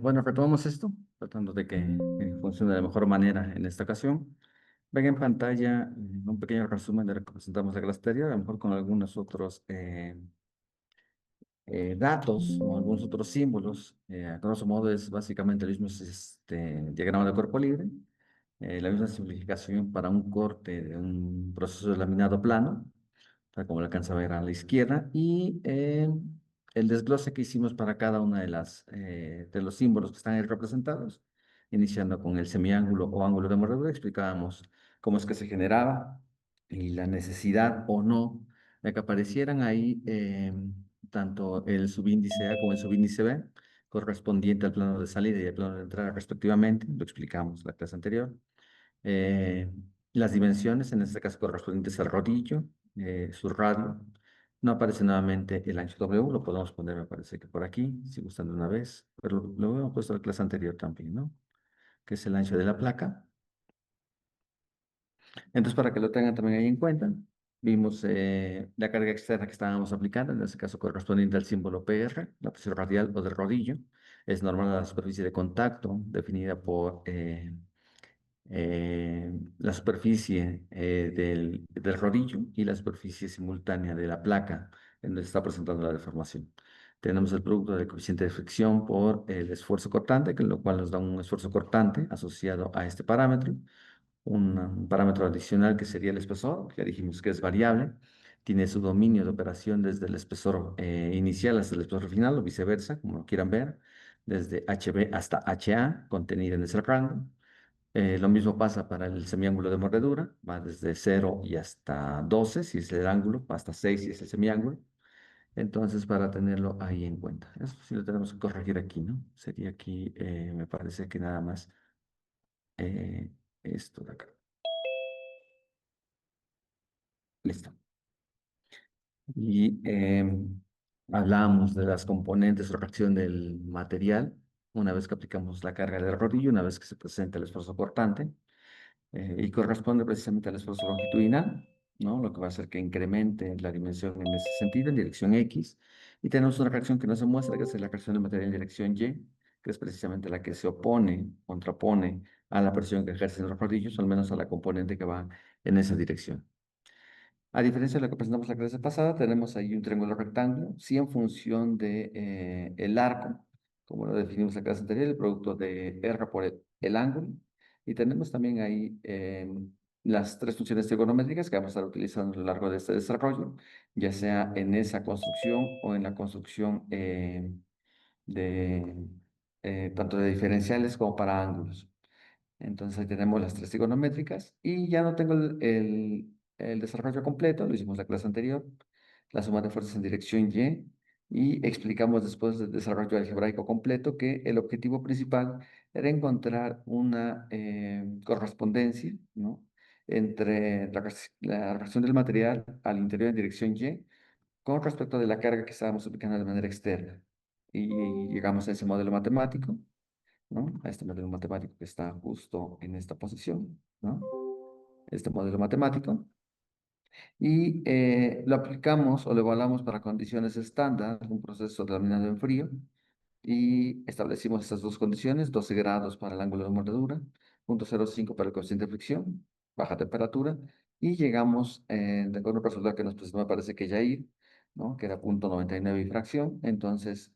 Bueno, retomamos esto, tratando de que funcione de la mejor manera en esta ocasión. Ven en pantalla un pequeño resumen de lo que presentamos la clase anterior, a lo mejor con algunos otros datos o algunos otros símbolos. A grosso modo es básicamente el mismo diagrama de cuerpo libre, la misma simplificación para un corte de un proceso de laminado plano, tal como lo alcanza a ver a la izquierda, y el desglose que hicimos para cada una de los símbolos que están ahí representados, iniciando con el semiángulo o ángulo de mordedura, explicábamos cómo es que se generaba y la necesidad o no de que aparecieran ahí tanto el subíndice A como el subíndice B, correspondiente al plano de salida y al plano de entrada respectivamente, lo explicamos en la clase anterior. Eh, las dimensiones, en este caso correspondientes al rodillo, su radio. No aparece nuevamente el ancho W, lo podemos poner, me parece que por aquí, si gustan de una vez, pero lo hemos puesto en la clase anterior también, ¿no? Que es el ancho de la placa. Entonces, para que lo tengan también ahí en cuenta, vimos la carga externa que estábamos aplicando, en este caso correspondiente al símbolo PR, la presión radial o del rodillo. Es normal a la superficie de contacto, definida por la superficie del rodillo y la superficie simultánea de la placa en donde se está presentando la deformación. Tenemos el producto del coeficiente de fricción por el esfuerzo cortante, que lo cual nos da un esfuerzo cortante asociado a este parámetro. Un parámetro adicional que sería el espesor, que ya dijimos que es variable. Tiene su dominio de operación desde el espesor inicial hasta el espesor final o viceversa, como lo quieran ver, desde HB hasta HA, contenido en ese rango. Lo mismo pasa para el semiángulo de mordedura, va desde 0 y hasta 12, si es el ángulo, hasta 6 si es el semiángulo. Entonces, para tenerlo ahí en cuenta. Eso sí lo tenemos que corregir aquí, ¿no? Sería aquí, me parece que nada más eh, esto de acá. Listo. Y hablamos de las componentes o reacción del material, una vez que aplicamos la carga del rodillo, una vez que se presenta el esfuerzo cortante. Y corresponde precisamente al esfuerzo longitudinal, ¿no? Lo que va a hacer que incremente la dimensión en ese sentido, en dirección X. Y tenemos una reacción que no se muestra, que es la reacción del material en dirección Y, que es precisamente la que se opone, contrapone a la presión que ejercen los rodillos, o al menos a la componente que va en esa dirección. A diferencia de lo que presentamos la clase pasada, tenemos ahí un triángulo rectángulo, sí en función de el arco, como lo definimos en la clase anterior, el producto de R por el ángulo. Y tenemos también ahí las tres funciones trigonométricas que vamos a estar utilizando a lo largo de este desarrollo, ya sea en esa construcción o en la construcción de tanto de diferenciales como para ángulos. Entonces ahí tenemos las tres trigonométricas y ya no tengo el desarrollo completo, lo hicimos la clase anterior, la suma de fuerzas en dirección y explicamos después del desarrollo algebraico completo que el objetivo principal era encontrar una correspondencia, ¿no? Entre la reacción del material al interior en dirección Y con respecto de la carga que estábamos aplicando de manera externa. Y llegamos a ese modelo matemático, ¿no? A este modelo matemático que está justo en esta posición, ¿no? Este modelo matemático. Y lo aplicamos o lo evaluamos para condiciones estándar, un proceso terminado en frío. Y establecimos estas dos condiciones, 12 grados para el ángulo de mordedura, 0.05 para el coeficiente de fricción, baja temperatura, y llegamos con un resultado que nos presentó, me parece que Yair, ¿no? Que era 0.99 y fracción. Entonces,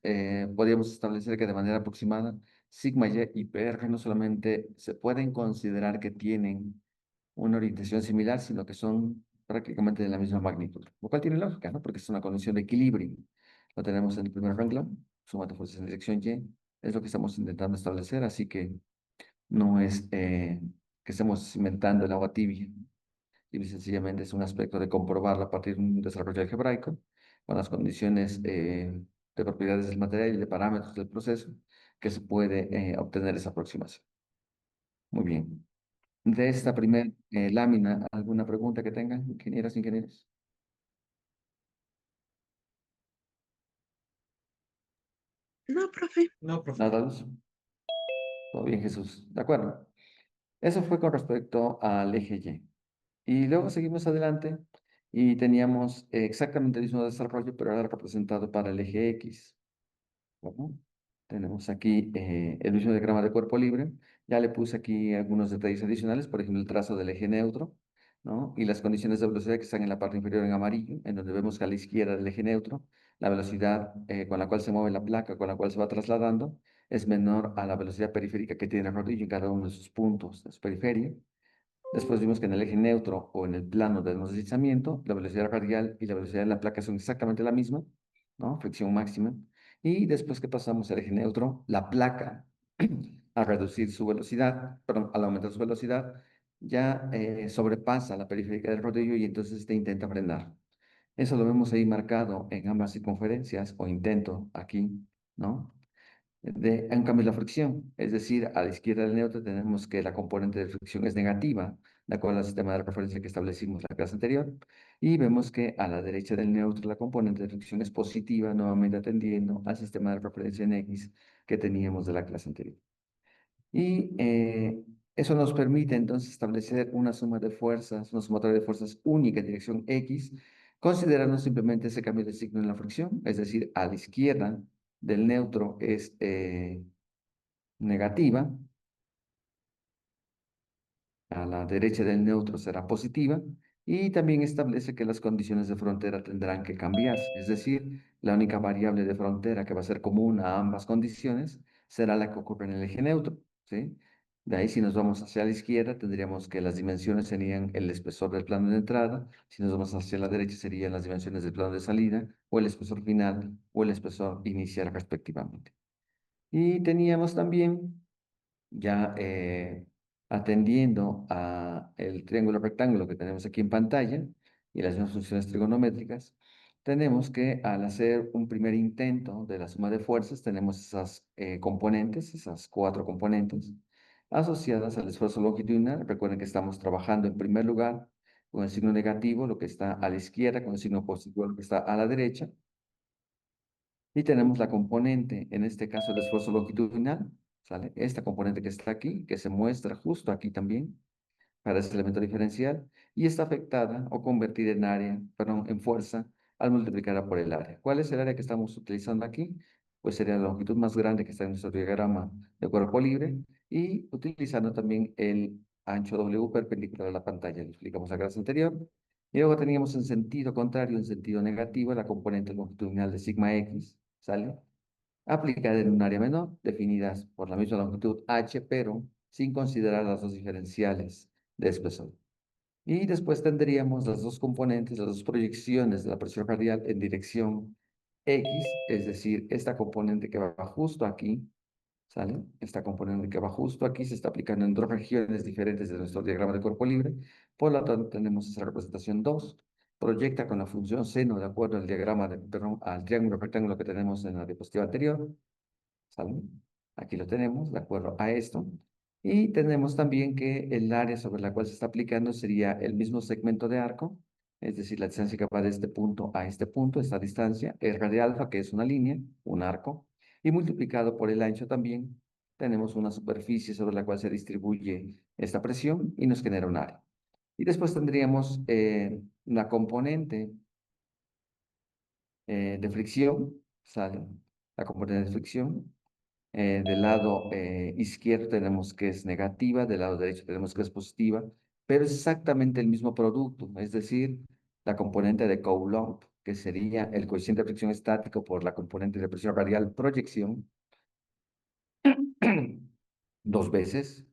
podríamos establecer que de manera aproximada, sigma y y PR no solamente se pueden considerar que tienen una orientación similar, sino que son prácticamente de la misma magnitud, lo cual tiene lógica, ¿no? Porque es una condición de equilibrio. Lo tenemos en el primer renglón, suma de fuerzas en dirección Y, es lo que estamos intentando establecer, así que no es que estemos inventando el agua tibia, y sencillamente es un aspecto de comprobarlo a partir de un desarrollo algebraico, con las condiciones de propiedades del material y de parámetros del proceso, que se puede obtener esa aproximación. Muy bien. De esta primera lámina, ¿alguna pregunta que tengan, ingenieras, ingenieros? No, profe. No, profe. Nada, Luz. Todo bien, Jesús. De acuerdo. Eso fue con respecto al eje Y. Y luego seguimos adelante y teníamos exactamente el mismo desarrollo, pero ahora representado para el eje X. ¿Cómo? Tenemos aquí el mismo diagrama de cuerpo libre. Ya le puse aquí algunos detalles adicionales, por ejemplo, el trazo del eje neutro, ¿no? Y las condiciones de velocidad que están en la parte inferior en amarillo, en donde vemos que a la izquierda del eje neutro, la velocidad con la cual se mueve la placa, con la cual se va trasladando, es menor a la velocidad periférica que tiene el rodillo en cada uno de sus puntos de su periferia. Después vimos que en el eje neutro o en el plano del deslizamiento, la velocidad radial y la velocidad de la placa son exactamente la misma, ¿no? Fricción máxima. Y después que pasamos al eje neutro, la placa, al reducir su velocidad, perdón, al aumentar su velocidad, ya sobrepasa la periférica del rodillo y entonces te intenta frenar. Eso lo vemos ahí marcado en ambas circunferencias o intento aquí, ¿no? En cambio, la fricción, es decir, a la izquierda del neutro tenemos que la componente de fricción es negativa, de acuerdo al sistema de referencia que establecimos la clase anterior, y vemos que a la derecha del neutro la componente de fricción es positiva, nuevamente atendiendo al sistema de referencia en X que teníamos de la clase anterior. Y eso nos permite entonces establecer una suma de fuerzas, una sumatoria de fuerzas única en dirección X, considerando simplemente ese cambio de signo en la fricción, es decir, a la izquierda del neutro es negativa, a la derecha del neutro será positiva, y también establece que las condiciones de frontera tendrán que cambiarse, es decir, la única variable de frontera que va a ser común a ambas condiciones será la que ocurre en el eje neutro, ¿sí? De ahí, si nos vamos hacia la izquierda, tendríamos que las dimensiones serían el espesor del plano de entrada, si nos vamos hacia la derecha serían las dimensiones del plano de salida, o el espesor final, o el espesor inicial respectivamente. Y teníamos también ya atendiendo a el triángulo rectángulo que tenemos aquí en pantalla y las mismas funciones trigonométricas, tenemos que al hacer un primer intento de la suma de fuerzas, tenemos esas componentes, esas cuatro componentes asociadas al esfuerzo longitudinal. Recuerden que estamos trabajando en primer lugar con el signo negativo, lo que está a la izquierda, con el signo positivo, lo que está a la derecha. Y tenemos la componente, en este caso el esfuerzo longitudinal, ¿sale? Esta componente que está aquí, que se muestra justo aquí también, para ese elemento diferencial, y está afectada o convertida en área, perdón, en fuerza, al multiplicarla por el área. ¿Cuál es el área que estamos utilizando aquí? Pues sería la longitud más grande que está en nuestro diagrama de cuerpo libre, y utilizando también el ancho W perpendicular a la pantalla. Lo explicamos la clase anterior. Y luego teníamos en sentido contrario, en sentido negativo, la componente longitudinal de sigma X, ¿sale? Aplicada en un área menor, definidas por la misma longitud h, pero sin considerar las dos diferenciales de espesor. Y después tendríamos las dos componentes, las dos proyecciones de la presión radial en dirección X, es decir, esta componente que va justo aquí, ¿sale? Esta componente que va justo aquí se está aplicando en dos regiones diferentes de nuestro diagrama de cuerpo libre, por lo tanto tenemos esa representación 2, proyecta con la función seno de acuerdo al diagrama de, perdón, al triángulo rectángulo que tenemos en la diapositiva anterior, ¿sale? Aquí lo tenemos, de acuerdo a esto. Y tenemos también que el área sobre la cual se está aplicando sería el mismo segmento de arco, es decir, la distancia que va de este punto a este punto, esta distancia, es r de alfa, que es una línea, un arco, y multiplicado por el ancho también, tenemos una superficie sobre la cual se distribuye esta presión y nos genera un área. Y después tendríamos la componente de fricción, ¿sale? La componente de fricción, del lado izquierdo tenemos que es negativa, del lado derecho tenemos que es positiva, pero es exactamente el mismo producto, es decir, la componente de Coulomb, que sería el coeficiente de fricción estático por la componente de presión radial proyección, dos veces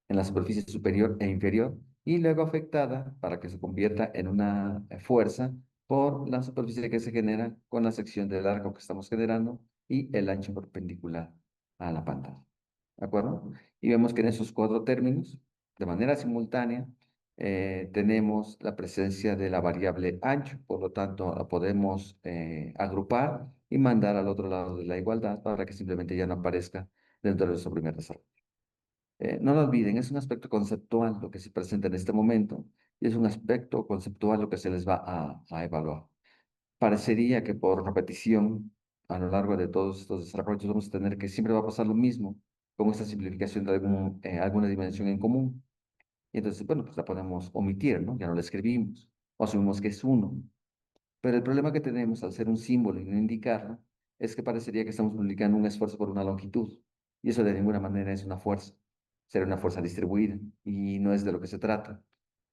en la superficie superior e inferior, y luego afectada para que se convierta en una fuerza por la superficie que se genera con la sección del arco que estamos generando y el ancho perpendicular a la pantalla. ¿De acuerdo? Y vemos que en esos cuatro términos, de manera simultánea, tenemos la presencia de la variable ancho, por lo tanto la podemos agrupar y mandar al otro lado de la igualdad para que simplemente ya no aparezca dentro de nuestro primer desarrollo. No lo olviden, es un aspecto conceptual lo que se presenta en este momento y es un aspecto conceptual lo que se les va a evaluar. Parecería que por repetición a lo largo de todos estos desarrollos vamos a tener que siempre va a pasar lo mismo con esta simplificación de alguna dimensión en común. Y entonces, bueno, pues la podemos omitir, ¿no? Ya no la escribimos o asumimos que es uno. Pero el problema que tenemos al ser un símbolo y no indicarlo es que parecería que estamos multiplicando un esfuerzo por una longitud. Y eso de ninguna manera es una fuerza. Será una fuerza distribuida y no es de lo que se trata.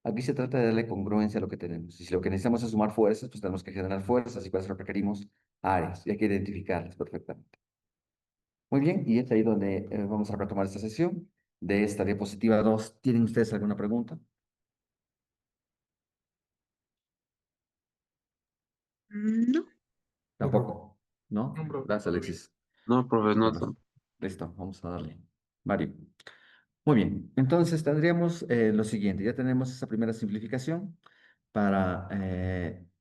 Aquí se trata de darle congruencia a lo que tenemos. Y si lo que necesitamos es sumar fuerzas, pues tenemos que generar fuerzas y para eso requerimos áreas y hay que identificarlas perfectamente. Muy bien, y es ahí donde vamos a retomar esta sesión. De esta diapositiva 2, ¿tienen ustedes alguna pregunta? No, No, profe. Tampoco, ¿no? No, profe, Gracias, todo bien. Alexis. no, profe, no. Bueno, listo, vamos a darle. Mario. Muy bien, entonces tendríamos lo siguiente, ya tenemos esa primera simplificación para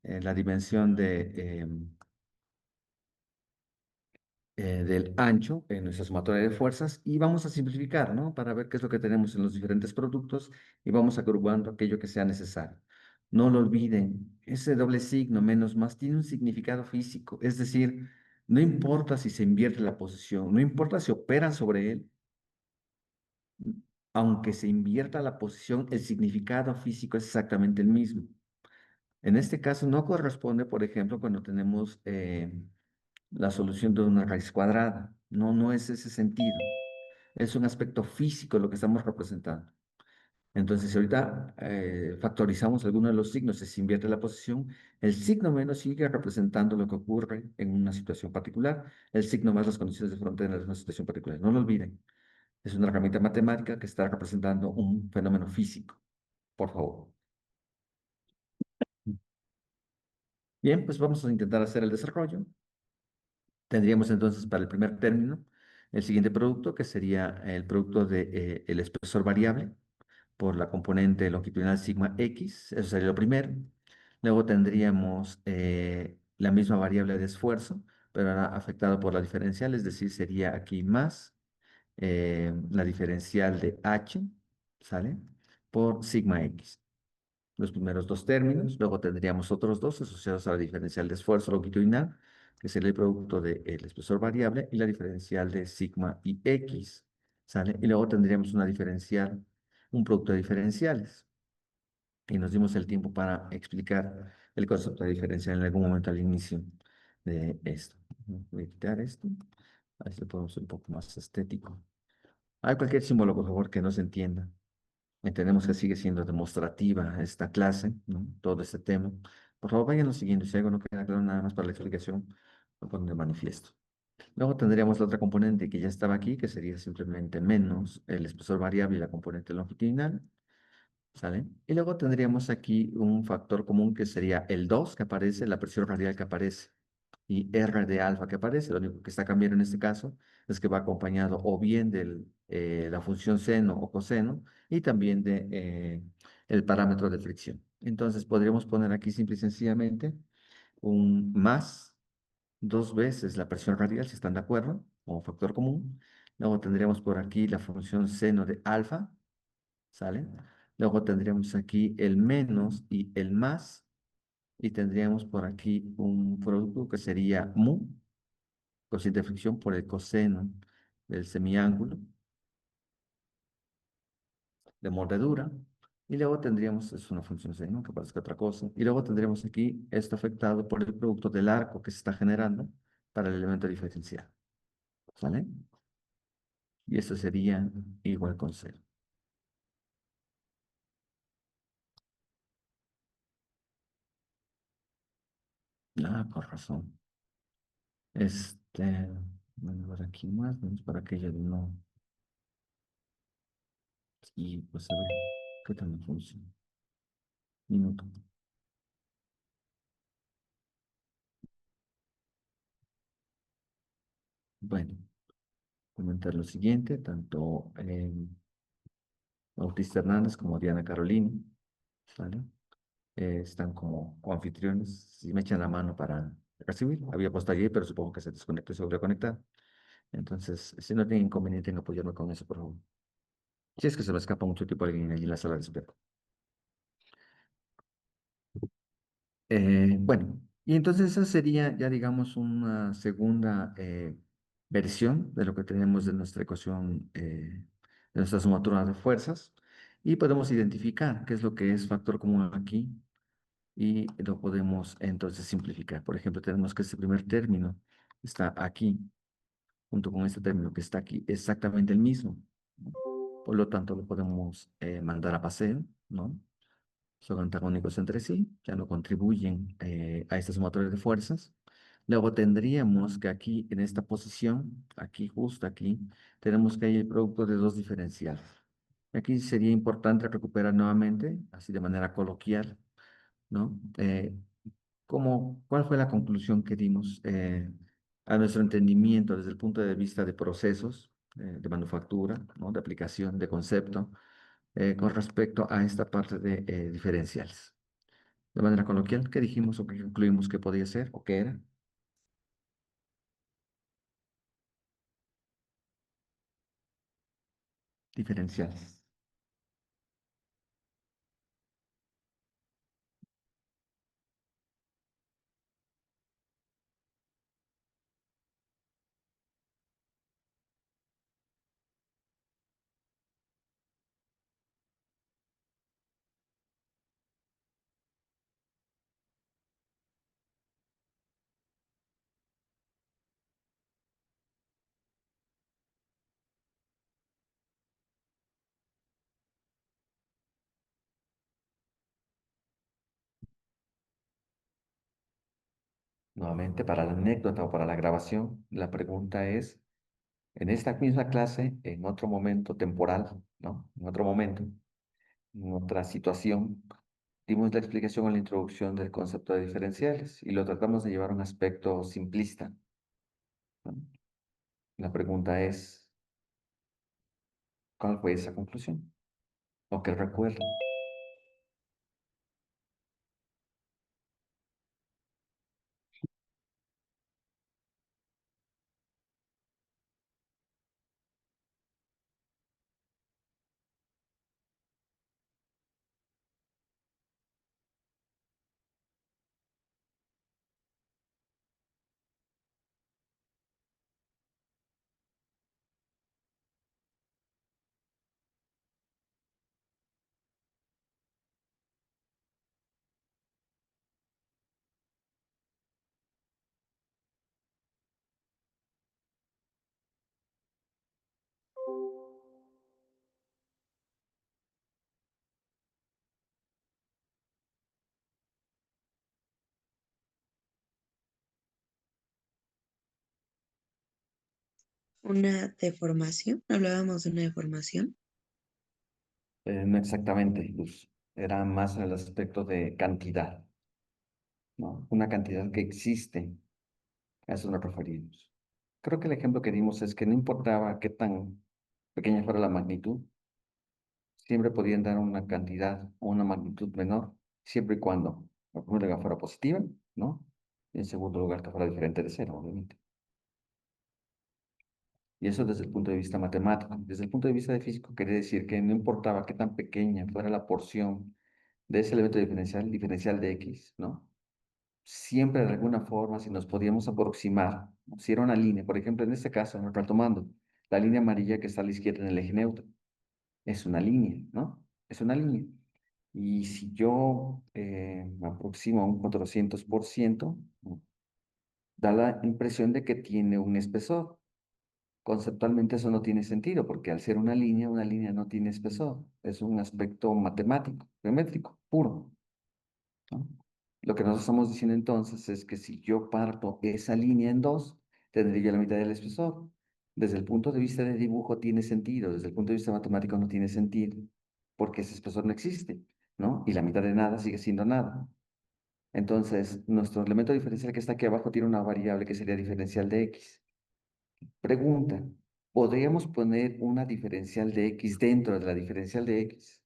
la dimensión del ancho en nuestra sumatoria de fuerzas y vamos a simplificar, ¿no? Para ver qué es lo que tenemos en los diferentes productos y vamos agrupando aquello que sea necesario. No lo olviden, ese doble signo menos más tiene un significado físico, es decir, no importa si se invierte la posición, no importa si operan sobre él, aunque se invierta la posición, el significado físico es exactamente el mismo. En este caso no corresponde, por ejemplo, cuando tenemos la solución de una raíz cuadrada. No, no es ese sentido. Es un aspecto físico lo que estamos representando. Entonces, si ahorita factorizamos alguno de los signos, se invierte la posición, el signo menos sigue representando lo que ocurre en una situación particular, el signo más las condiciones de frontera en una situación particular. No lo olviden. Es una herramienta matemática que está representando un fenómeno físico, por favor. Bien, pues vamos a intentar hacer el desarrollo. Tendríamos entonces para el primer término el siguiente producto, que sería el producto de el espesor variable por la componente longitudinal sigma x, eso sería lo primero. Luego tendríamos la misma variable de esfuerzo, pero ahora afectado por la diferencial, es decir, sería aquí más la diferencial de h, ¿sale? Por sigma x. Los primeros dos términos, luego tendríamos otros dos asociados a la diferencial de esfuerzo longitudinal, que sería el producto del espesor variable, y la diferencial de sigma y x, ¿sale? Y luego tendríamos una diferencial, un producto de diferenciales. Y nos dimos el tiempo para explicar el concepto de diferencial en algún momento al inicio de esto. Voy a quitar esto, a ver si lo podemos hacer un poco más estético. Hay cualquier símbolo, por favor, que no se entienda. Entendemos que sigue siendo demostrativa esta clase, ¿no? Todo este tema. Por favor, vayan lo siguiente. Si algo no queda claro nada más para la explicación, lo ponen de manifiesto. Luego tendríamos la otra componente que ya estaba aquí, que sería simplemente menos el espesor variable y la componente longitudinal, ¿sale? Y luego tendríamos aquí un factor común que sería el 2 que aparece, la presión radial que aparece, y R de alfa que aparece. Lo único que está cambiando en este caso es que va acompañado o bien de la función seno o coseno y también de el parámetro de fricción. Entonces podríamos poner aquí simple y sencillamente un más dos veces la presión radial, si están de acuerdo, como factor común. Luego tendríamos por aquí la función seno de alfa, ¿sale? Luego tendríamos aquí el menos y el más, y tendríamos por aquí un producto que sería mu, cociente de fricción por el coseno del semiángulo de mordedura. Y luego tendríamos, es una función seno, que parezca otra cosa. Y luego tendríamos aquí esto afectado por el producto del arco que se está generando para el elemento diferencial. ¿Sale? Y esto sería igual con cero. Ah, con razón. Bueno, por aquí más, vamos para aquello de no. Y pues a ver, ¿qué tal me funciona? Minuto. Bueno, comentar lo siguiente, tanto Bautista Hernández como Diana Carolina, ¿vale? Están como coanfitriones, si me echan la mano para recibir. Había puesto allí, pero supongo que se desconectó y se volvió a conectar. Entonces, si no tienen inconveniente en apoyarme con eso, por favor. Si es que se me escapa mucho tiempo alguien allí en la sala de espera. Bueno, y entonces esa sería ya, digamos, una segunda versión de lo que tenemos de nuestra ecuación, de nuestra sumatoria de fuerzas, y podemos identificar qué es lo que es factor común aquí, y lo podemos entonces simplificar. Por ejemplo, tenemos que este primer término está aquí, junto con este término que está aquí, exactamente el mismo. Por lo tanto, lo podemos mandar a paseo, ¿no? Son antagónicos entre sí, ya no contribuyen a esta sumatoria de fuerzas. Luego tendríamos que aquí, en esta posición, aquí, justo aquí, tenemos que hay el producto de dos diferenciales. Aquí sería importante recuperar nuevamente, así de manera coloquial, ¿no? ¿Cuál fue la conclusión que dimos a nuestro entendimiento desde el punto de vista de procesos de manufactura, ¿no? De aplicación, de concepto, con respecto a esta parte de diferenciales? De manera coloquial, ¿qué dijimos o qué concluimos que podía ser o qué era? Diferenciales. Nuevamente, para la anécdota o para la grabación, la pregunta es, en esta misma clase, en otro momento temporal, ¿no? En otro momento, en otra situación, dimos la explicación o la introducción del concepto de diferenciales y lo tratamos de llevar a un aspecto simplista, ¿no? La pregunta es, ¿cuál fue esa conclusión? ¿O qué recuerdo? Una deformación. Hablábamos de una deformación. No exactamente, Luz. Era más en el aspecto de cantidad, ¿no? Una cantidad que existe, a eso nos referimos. Creo que el ejemplo que dimos es que no importaba qué tan pequeña fuera la magnitud, siempre podían dar una cantidad o una magnitud menor, siempre y cuando, en primer lugar, fuera positiva, ¿no? Y en segundo lugar, que fuera diferente de cero, obviamente. Y eso desde el punto de vista matemático. Desde el punto de vista de físico, quiere decir que no importaba qué tan pequeña fuera la porción de ese elemento diferencial, diferencial de X, ¿no? Siempre de alguna forma, si nos podíamos aproximar, ¿no? Si era una línea, por ejemplo, en este caso, ¿no? Retomando, la línea amarilla que está a la izquierda en el eje neutro, es una línea, ¿no? Es una línea. Y si yo me aproximo a un 400%, ¿no? Da la impresión de que tiene un espesor. Conceptualmente eso no tiene sentido, porque al ser una línea no tiene espesor. Es un aspecto matemático, geométrico, puro, ¿no? Lo que nos estamos diciendo entonces es que si yo parto esa línea en dos, tendría la mitad del espesor. Desde el punto de vista de dibujo tiene sentido, desde el punto de vista matemático no tiene sentido, porque ese espesor no existe, ¿no? Y la mitad de nada sigue siendo nada. Entonces, nuestro elemento diferencial que está aquí abajo tiene una variable que sería diferencial de x. Pregunta, ¿podríamos poner una diferencial de x dentro de la diferencial de x?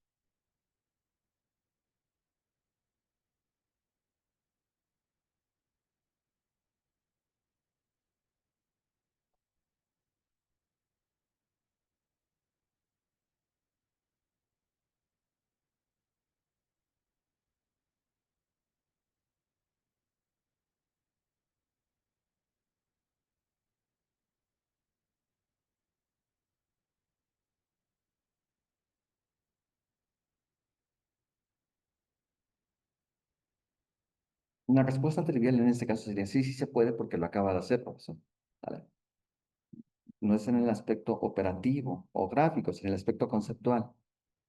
Una respuesta trivial en este caso sería sí, sí se puede porque lo acaba de hacer, profesor. ¿Vale? No es en el aspecto operativo o gráfico, es en el aspecto conceptual.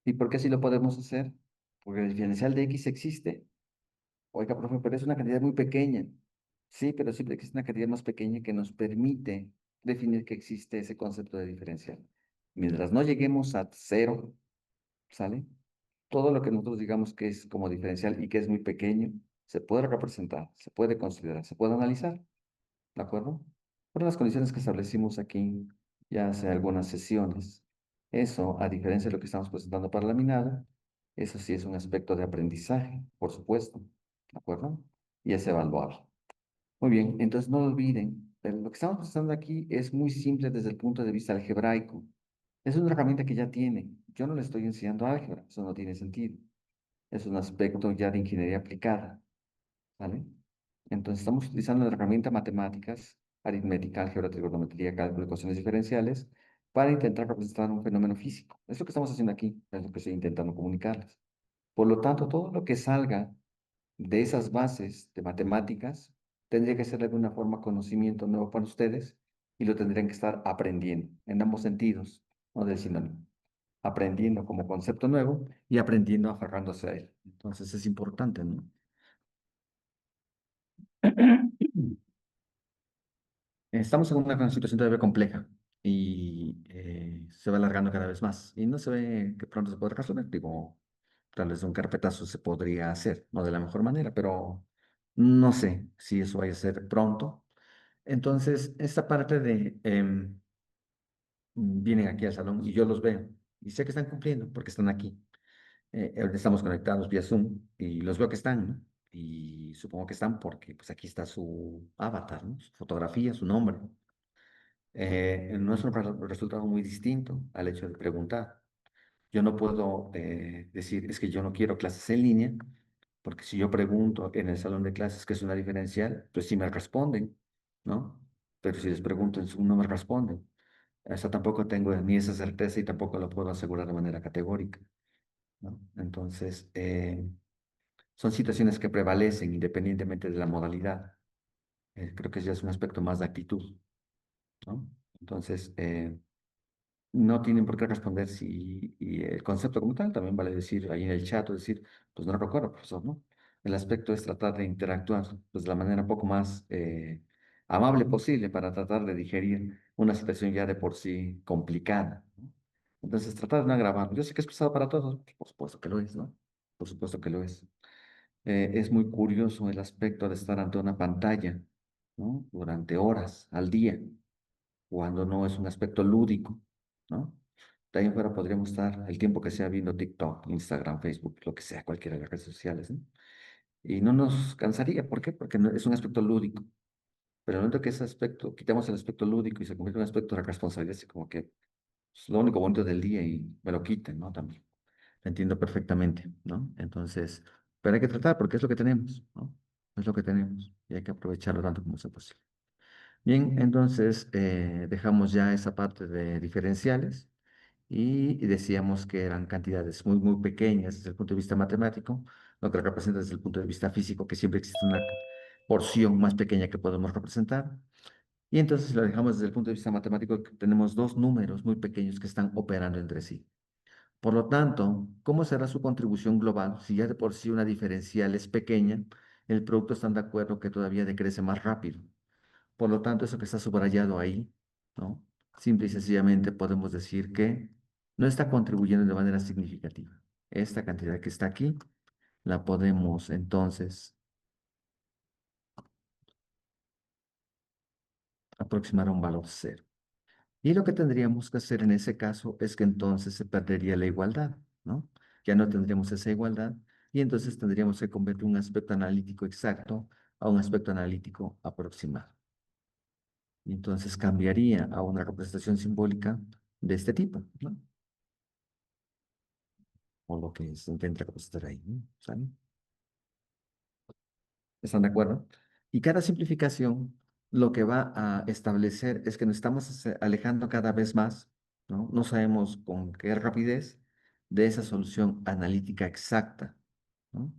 ¿Y por qué sí lo podemos hacer? Porque el diferencial de X existe. Oiga, profe, pero es una cantidad muy pequeña. Sí, pero siempre existe una cantidad más pequeña que nos permite definir que existe ese concepto de diferencial. Mientras no lleguemos a cero, ¿sale? Todo lo que nosotros digamos que es como diferencial y que es muy pequeño, se puede representar, se puede considerar, se puede analizar, ¿de acuerdo? Por las condiciones que establecimos aquí ya hace algunas sesiones. Eso, a diferencia de lo que estamos presentando para la minada, eso sí es un aspecto de aprendizaje, por supuesto, ¿de acuerdo? Y es evaluable. Muy bien, entonces no lo olviden, pero lo que estamos presentando aquí es muy simple desde el punto de vista algebraico. Es una herramienta que ya tiene. Yo no le estoy enseñando álgebra, eso no tiene sentido. Es un aspecto ya de ingeniería aplicada, ¿vale? Entonces estamos utilizando la herramienta matemáticas, aritmética, álgebra, trigonometría, cálculo, ecuaciones diferenciales, para intentar representar un fenómeno físico. Es lo que estamos haciendo aquí, es lo que estoy intentando comunicarles. Por lo tanto, todo lo que salga de esas bases de matemáticas tendría que ser de alguna forma conocimiento nuevo para ustedes y lo tendrían que estar aprendiendo en ambos sentidos, no del sinónimo. Aprendiendo como concepto nuevo y aprendiendo aferrándose a él. Entonces es importante, ¿no? Estamos en una situación todavía compleja y se va alargando cada vez más y no se ve que pronto se podrá resolver. Digo, tal vez un carpetazo se podría hacer, no de la mejor manera, pero no sé si eso vaya a ser pronto. Entonces, esta parte de vienen aquí al salón y yo los veo y sé que están cumpliendo porque están aquí. Ahorita estamos conectados vía Zoom y los veo que están, ¿no? Y supongo que están porque pues aquí está su avatar, ¿no? Su fotografía, su nombre. No es un resultado muy distinto al hecho de preguntar. Yo no puedo decir, es que yo no quiero clases en línea, porque si yo pregunto en el salón de clases qué es una diferencial, pues sí me responden, ¿no? Pero si les pregunto en Zoom no me responden. Eso tampoco tengo ni esa certeza y tampoco lo puedo asegurar de manera categórica, ¿no? Entonces, son situaciones que prevalecen independientemente de la modalidad. Creo que ya es un aspecto más de actitud, ¿no? Entonces, no tienen por qué responder si y el concepto como tal, también vale decir ahí en el chat o decir, pues no recuerdo, profesor, ¿no? El aspecto es tratar de interactuar pues, de la manera un poco más amable posible para tratar de digerir una situación ya de por sí complicada, ¿no? Entonces, tratar de no agravarlo. Yo sé que es pesado para todos, por supuesto que lo es, ¿no? Por supuesto que lo es. Es muy curioso el aspecto de estar ante una pantalla, ¿no? Durante horas al día cuando no es un aspecto lúdico, ¿no? De ahí en fuera podríamos estar el tiempo que sea viendo TikTok, Instagram, Facebook, lo que sea, cualquiera de las redes sociales, ¿no? Y no nos cansaría, ¿por qué? Porque es un aspecto lúdico. Pero el momento que ese aspecto, quitamos el aspecto lúdico y se convierte en un aspecto de responsabilidad, así como que es lo único bonito del día y me lo quiten, ¿no? También. Lo entiendo perfectamente, ¿no? Entonces, pero hay que tratar porque es lo que tenemos, ¿no? Es lo que tenemos y hay que aprovecharlo tanto como sea posible. Bien, entonces dejamos ya esa parte de diferenciales y decíamos que eran cantidades muy, muy pequeñas desde el punto de vista matemático, lo que representa desde el punto de vista físico, que siempre existe una porción más pequeña que podemos representar. Y entonces si lo dejamos desde el punto de vista matemático, que tenemos dos números muy pequeños que están operando entre sí. Por lo tanto, ¿cómo será su contribución global? Si ya de por sí una diferencial es pequeña, el producto están de acuerdo que todavía decrece más rápido. Por lo tanto, eso que está subrayado ahí, ¿no? Simple y sencillamente podemos decir que no está contribuyendo de manera significativa. Esta cantidad que está aquí la podemos entonces aproximar a un valor cero. Y lo que tendríamos que hacer en ese caso es que entonces se perdería la igualdad, ¿no? Ya no tendríamos esa igualdad y entonces tendríamos que convertir un aspecto analítico exacto a un aspecto analítico aproximado. Y entonces cambiaría a una representación simbólica de este tipo, ¿no? O lo que se intenta representar ahí, ¿no? ¿Sale? ¿Están de acuerdo? Y cada simplificación lo que va a establecer es que nos estamos alejando cada vez más, ¿no? No sabemos con qué rapidez de esa solución analítica exacta, ¿no?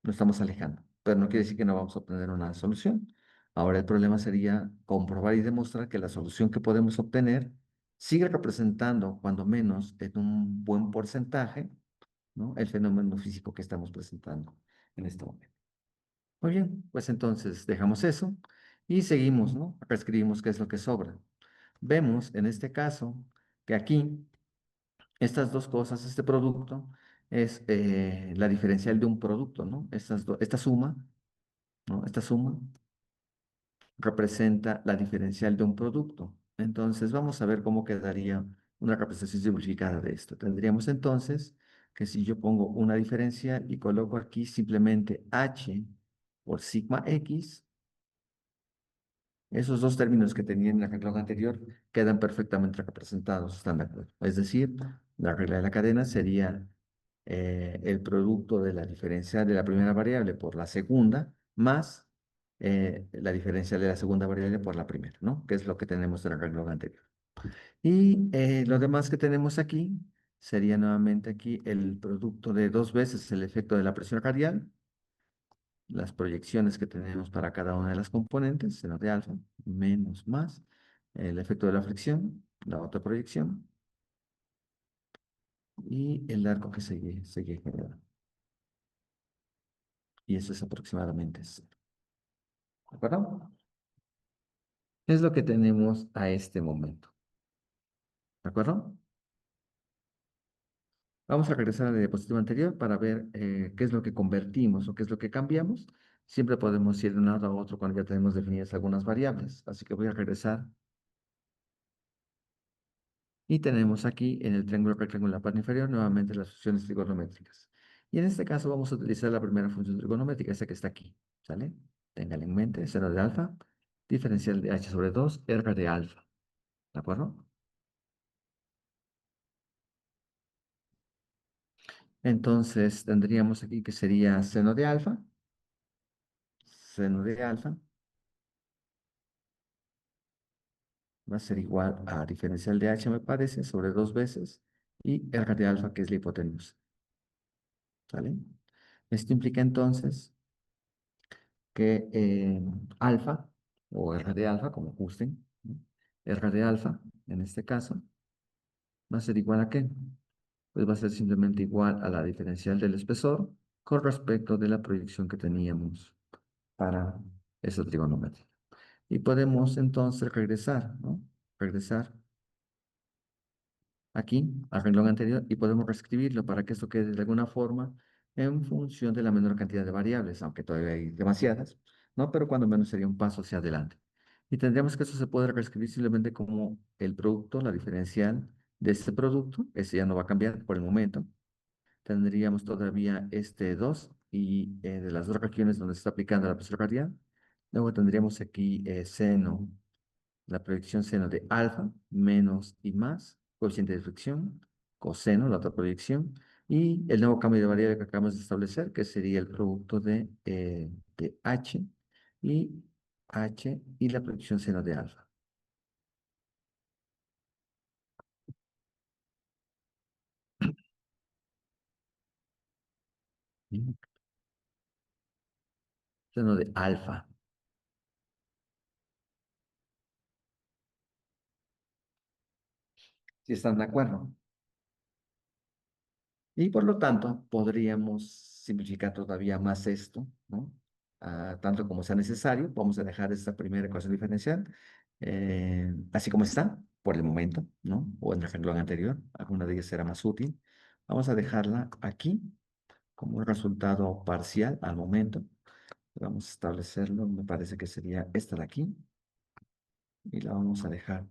Nos estamos alejando. pero no quiere decir que no vamos a obtener una solución. Ahora el problema sería comprobar y demostrar que la solución que podemos obtener sigue representando, cuando menos en un buen porcentaje, ¿no? El fenómeno físico que estamos presentando en este momento. Muy bien, pues entonces dejamos eso y seguimos, ¿no? Acá escribimos qué es lo que sobra. Vemos en este caso que aquí estas dos cosas, este producto, es la diferencial de un producto, ¿no? Esta suma, ¿no? Esta suma representa la diferencial de un producto. Entonces, vamos a ver cómo quedaría una representación simplificada de esto. Tendríamos entonces que si yo pongo una diferencial y coloco aquí simplemente h por sigma x, esos dos términos que tenía en la regla anterior quedan perfectamente representados, están de acuerdo. Es decir, la regla de la cadena sería el producto de la diferencial de la primera variable por la segunda más la diferencial de la segunda variable por la primera, ¿no? Que es lo que tenemos en la regla anterior. Y lo demás que tenemos aquí sería nuevamente aquí el producto de dos veces el efecto de la presión radial, las proyecciones que tenemos para cada una de las componentes, seno de alfa, menos más, el efecto de la fricción, la otra proyección, y el arco que sigue generando. Y eso es aproximadamente cero. ¿De acuerdo? Es lo que tenemos a este momento. ¿De acuerdo? Vamos a regresar a la diapositiva anterior para ver qué es lo que convertimos o qué es lo que cambiamos. Siempre podemos ir de un lado a otro cuando ya tenemos definidas algunas variables. Así que voy a regresar. Y tenemos aquí en el triángulo rectángulo en la parte inferior nuevamente las funciones trigonométricas. Y en este caso vamos a utilizar la primera función trigonométrica, esa que está aquí. ¿Sale? Tengan en mente, seno de alfa, diferencial de h sobre 2, erga de alfa. ¿De acuerdo? Entonces tendríamos aquí que sería seno de alfa va a ser igual a diferencial de h, me parece, sobre 2 veces, y erga de alfa, que es la hipotenusa. ¿Sale? Esto implica entonces que alfa, o R de alfa, como gusten, ¿no? R de alfa, en este caso, va a ser igual a ¿qué? Pues va a ser simplemente igual a la diferencial del espesor con respecto de la proyección que teníamos para esa trigonometría. Y podemos entonces regresar, ¿no? Regresar aquí al renglón anterior y podemos reescribirlo para que esto quede de alguna forma en función de la menor cantidad de variables, aunque todavía hay demasiadas, ¿no? Pero cuando menos sería un paso hacia adelante. Y tendríamos que eso se puede reescribir simplemente como el producto, la diferencial de este producto, ese ya no va a cambiar por el momento. Tendríamos todavía este 2 y de las dos regiones donde se está aplicando la presión radial. Luego tendríamos aquí seno, la proyección seno de alfa, menos y más, coeficiente de fricción, coseno, la otra proyección, y el nuevo cambio de variable que acabamos de establecer, que sería el producto de y h y la proyección seno de alfa. ¿Sí? Seno de alfa. ¿Si están de acuerdo? Y por lo tanto, podríamos simplificar todavía más esto, ¿no? Tanto como sea necesario. Vamos a dejar esta primera ecuación diferencial así como está, por el momento, ¿no? O en el renglón anterior. Alguna de ellas será más útil. Vamos a dejarla aquí como un resultado parcial al momento. Vamos a establecerlo, me parece que sería esta de aquí. Y la vamos a dejar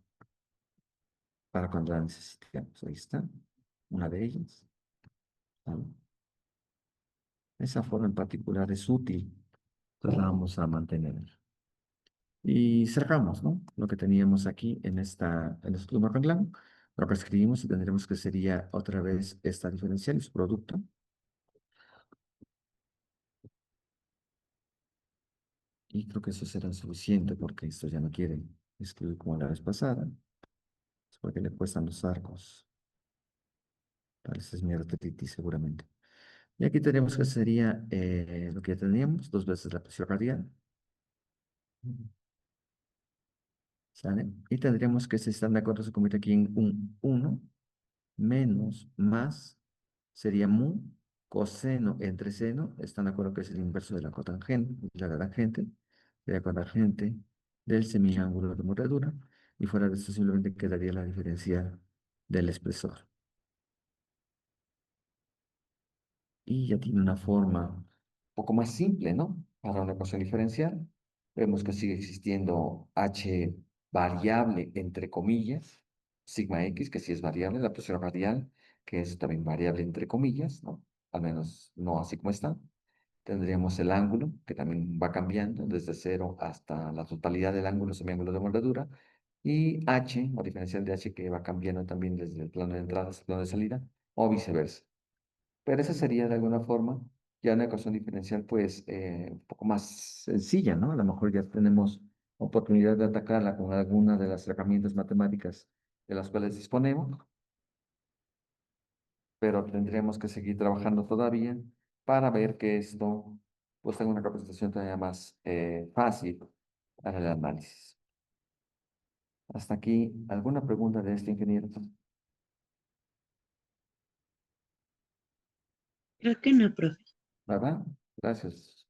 para cuando la necesitemos. Ahí está, una de ellas. ¿Vale? Esa forma en particular es útil. Entonces la vamos a mantener. Y cerramos, ¿no? Lo que teníamos aquí en este último renglón. Lo reescribimos y tendremos que sería otra vez esta diferencial y su producto. Y creo que eso será suficiente porque esto ya no quiere escribir como la vez pasada. Es porque le cuestan los arcos. Parece es mi artritis seguramente. Y aquí tenemos que sería lo que ya teníamos, dos veces la presión radial, ¿sale? Y tendríamos que, si están de acuerdo, se convierte aquí en un uno menos más, sería mu coseno entre seno, están de acuerdo que es el inverso de la cotangente, de la cotangente del semiángulo de mordedura, y fuera de eso simplemente quedaría la diferencia del espesor. Y ya tiene una forma un poco más simple, ¿no? Para una ecuación diferencial. Vemos que sigue existiendo h variable, entre comillas, sigma x, que sí es variable, la presión radial, que es también variable, entre comillas, ¿no? Al menos no así como está. Tendríamos el ángulo, que también va cambiando desde cero hasta la totalidad del ángulo, semiángulo de moldadura. Y h, o diferencial de h, que va cambiando también desde el plano de entrada hasta el plano de salida, o viceversa. Pero esa sería de alguna forma ya una ecuación diferencial, pues, un poco más sencilla, ¿no? A lo mejor ya tenemos oportunidad de atacarla con alguna de las herramientas matemáticas de las cuales disponemos, pero tendremos que seguir trabajando todavía para ver que esto, pues, tenga una representación todavía más fácil para el análisis. Hasta aquí, ¿alguna pregunta de este ingeniero? Creo que no, profe. ¿Verdad? Gracias.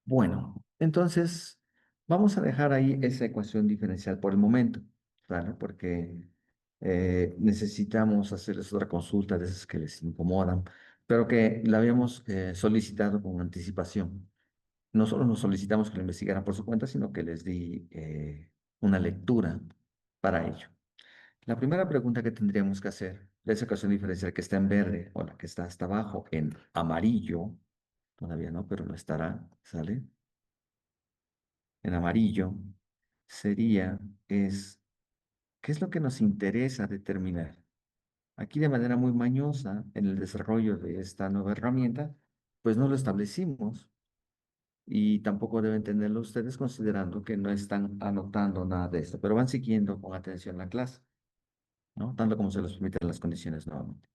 Bueno, entonces vamos a dejar ahí esa ecuación diferencial por el momento, ¿vale? Porque necesitamos hacerles otra consulta de esas que les incomodan, pero que la habíamos solicitado con anticipación. No solo nos solicitamos que lo investigaran por su cuenta, sino que les di una lectura para ello. La primera pregunta que tendríamos que hacer de esa ecuación diferencial que está en verde o la que está hasta abajo en amarillo, todavía no, pero lo estará, ¿sale? En amarillo, sería, ¿qué es lo que nos interesa determinar? Aquí de manera muy mañosa, en el desarrollo de esta nueva herramienta, pues no lo establecimos y tampoco deben tenerlo ustedes considerando que no están anotando nada de esto, pero van siguiendo con atención la clase, ¿no? Tanto como se les permiten las condiciones nuevamente.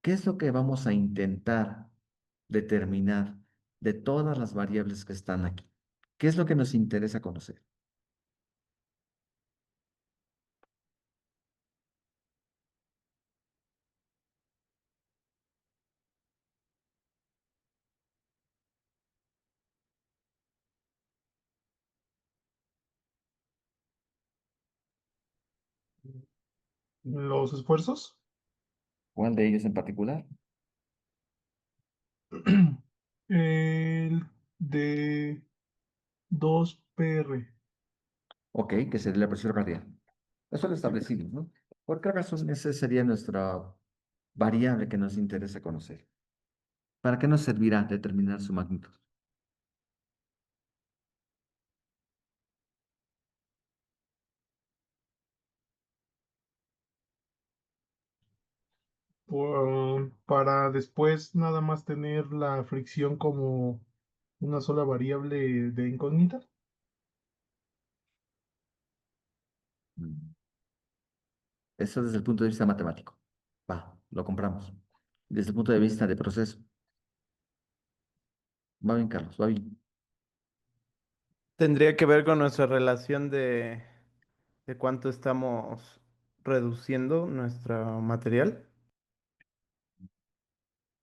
¿Qué es lo que vamos a intentar determinar de todas las variables que están aquí? ¿Qué es lo que nos interesa conocer? Los esfuerzos. ¿Cuál de ellos en particular? El de 2 PR. Ok, que sería la presión radial. Eso lo Sí. establecimos, ¿no? ¿Por qué razón esa sería nuestra variable que nos interesa conocer? ¿Para qué nos servirá determinar su magnitud? Para después nada más tener la fricción como una sola variable de incógnita. Mm. Eso desde el punto de vista matemático. Va, lo compramos. Desde el punto de vista de proceso. Va bien, Carlos, va bien. Tendría que ver con nuestra relación de cuánto estamos reduciendo nuestro material.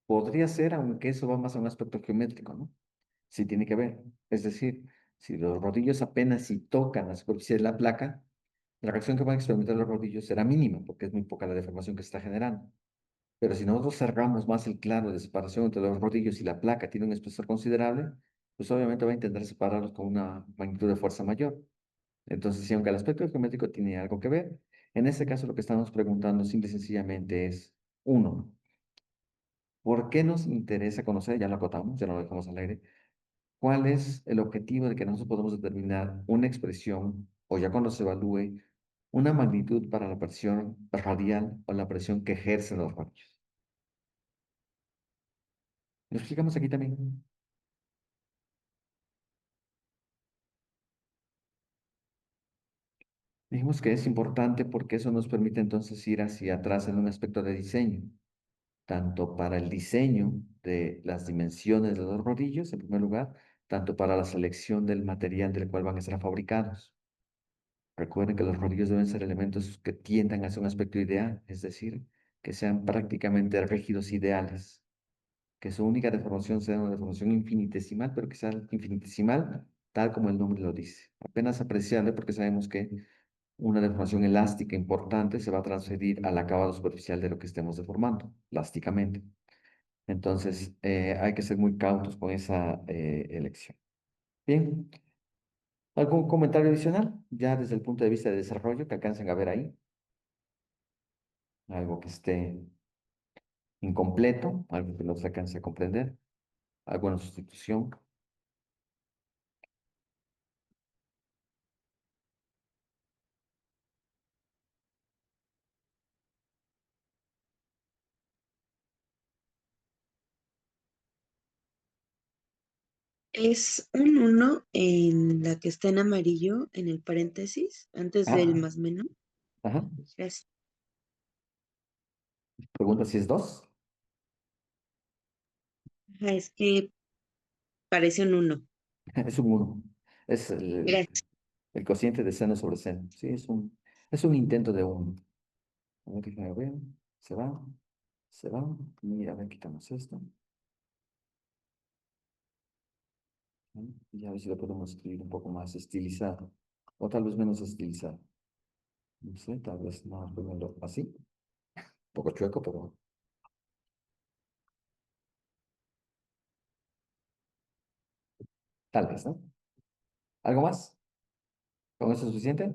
Podría ser, aunque eso va más a un aspecto geométrico, ¿no? Sí tiene que ver. Es decir, si los rodillos apenas si tocan la superficie de la placa, la reacción que van a experimentar los rodillos será mínima, porque es muy poca la deformación que se está generando. Pero si nosotros cerramos más el claro de separación entre los rodillos y la placa tiene un espesor considerable, pues obviamente va a intentar separarlos con una magnitud de fuerza mayor. Entonces, si aunque el aspecto geométrico tiene algo que ver, en este caso lo que estamos preguntando simple y sencillamente es, uno, ¿por qué nos interesa conocer? Ya lo acotamos, ya no lo dejamos al aire. ¿Cuál es el objetivo de que nosotros podamos determinar una expresión o ya cuando se evalúe una magnitud para la presión radial o la presión que ejercen los radios? Lo explicamos aquí también. Dijimos que es importante porque eso nos permite entonces ir hacia atrás en un aspecto de diseño, tanto para el diseño de las dimensiones de los rodillos, en primer lugar, tanto para la selección del material del cual van a ser fabricados. Recuerden que los rodillos deben ser elementos que tiendan hacia un aspecto ideal, es decir, que sean prácticamente rígidos ideales, que su única deformación sea una deformación infinitesimal, pero que sea infinitesimal tal como el nombre lo dice. Apenas apreciable porque sabemos que una deformación elástica importante se va a transferir al acabado superficial de lo que estemos deformando, plásticamente. Entonces, hay que ser muy cautos con esa elección. Bien, ¿algún comentario adicional? Ya desde el punto de vista de desarrollo que alcancen a ver ahí, algo que esté incompleto, algo que no se alcance a comprender, alguna sustitución. Es un uno en la que está en amarillo, en el paréntesis, antes del Ah, más menos. ajá. Gracias. Pregunta si es 2. Ajá, es que parece un uno. Es un 1. Es Gracias. el cociente de seno sobre seno. Sí, es un intento de 1. A ver, déjame ver. Se va, se va. Y a ver, quitamos esto. ¿No? Y a ver si lo podemos escribir un poco más estilizado. O tal vez menos estilizado. No sé, tal vez no ponerlo así. Un poco chueco, pero tal vez, ¿no? ¿Algo más? ¿Con eso es suficiente?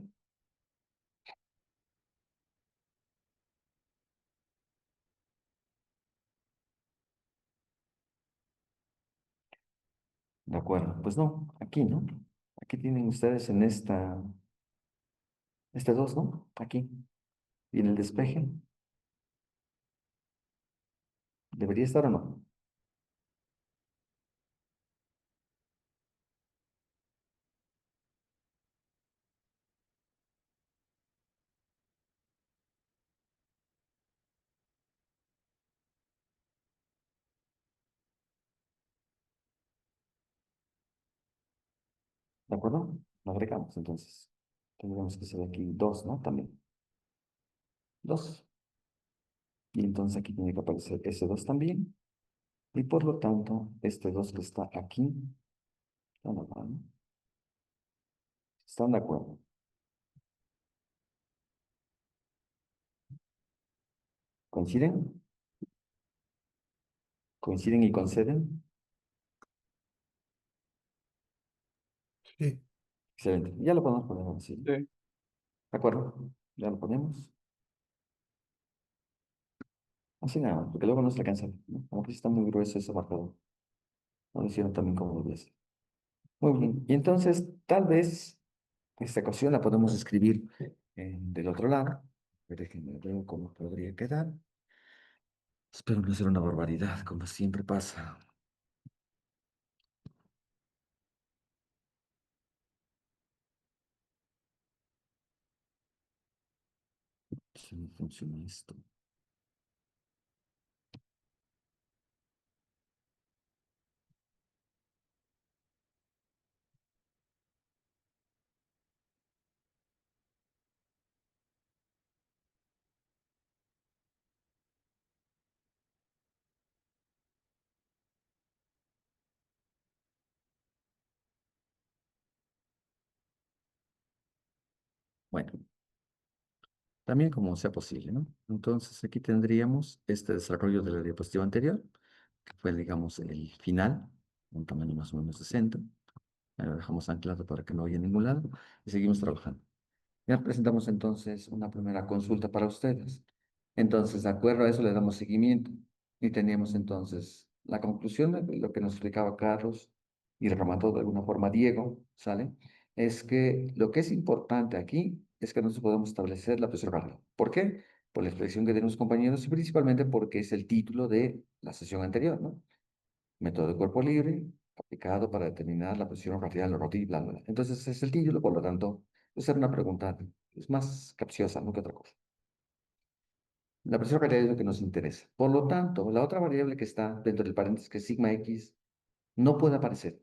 De acuerdo. Pues no, aquí, ¿no? Aquí tienen ustedes en este 2, ¿no? Aquí. Y en el despeje. ¿Debería estar o no? ¿De acuerdo? Lo agregamos entonces. Tendríamos que ser aquí 2, ¿no? También. 2. Y entonces aquí tiene que aparecer ese 2 también. Y por lo tanto, este 2 que está aquí, está normal, ¿no? ¿Están de acuerdo? ¿Coinciden? ¿Coinciden y conceden? Sí. Excelente. Ya lo podemos poner así. ¿De Sí. acuerdo? Ya lo ponemos. Así nada más, porque luego no se alcanza, ¿no? Como que está muy grueso ese marcador. No lo hicieron también como debe ser. Muy bien. Y entonces, tal vez esta ecuación la podemos escribir del otro lado. Pero déjenme ver cómo podría quedar. Espero no ser una barbaridad, como siempre pasa. Si no funciona esto. Bueno, también como sea posible, ¿no? Entonces aquí tendríamos este desarrollo de la diapositiva anterior, que fue, digamos, el final, un tamaño más o menos 60. Ahí lo dejamos anclado para que no vaya a ningún lado y seguimos trabajando. Ya presentamos entonces una primera consulta para ustedes. Entonces, de acuerdo a eso, le damos seguimiento. Y teníamos entonces la conclusión de lo que nos explicaba Carlos y remató de alguna forma Diego, ¿sale? Es que lo que es importante aquí es que nosotros podemos establecer la presión radial. ¿Por qué? Por la expresión que tienen los compañeros y principalmente porque es el título de la sesión anterior, ¿no? Método de cuerpo libre aplicado para determinar la presión radial o rodilla, bla, bla, bla. Entonces, ese es el título, por lo tanto, Esa era una pregunta, es más capciosa, no que otra cosa. La presión arterial es lo que nos interesa. Por lo tanto, la otra variable que está dentro del paréntesis, que es sigma x, no puede aparecer.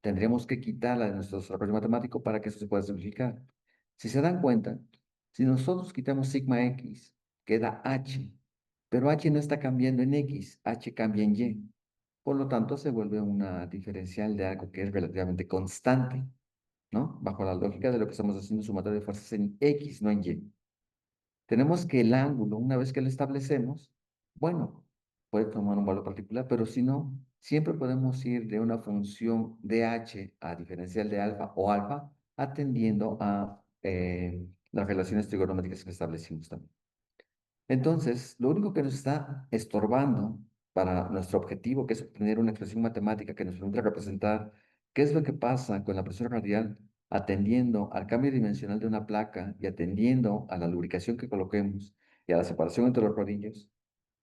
Tendríamos que quitarla de nuestro desarrollo matemático para que eso se pueda simplificar. Si se dan cuenta, si nosotros quitamos sigma x, queda h, pero h no está cambiando en x, h cambia en y. Por lo tanto, se vuelve una diferencial de algo que es relativamente constante, ¿no? Bajo la lógica de lo que estamos haciendo sumatoria de fuerzas en x, no en y. Tenemos que el ángulo, una vez que lo establecemos, bueno, puede tomar un valor particular, pero si no, siempre podemos ir de una función de h a diferencial de alfa o alfa, atendiendo a las relaciones trigonométricas que establecimos también. Entonces, lo único que nos está estorbando para nuestro objetivo, que es obtener una expresión matemática que nos permita representar qué es lo que pasa con la presión radial, atendiendo al cambio dimensional de una placa y atendiendo a la lubricación que coloquemos y a la separación entre los rodillos,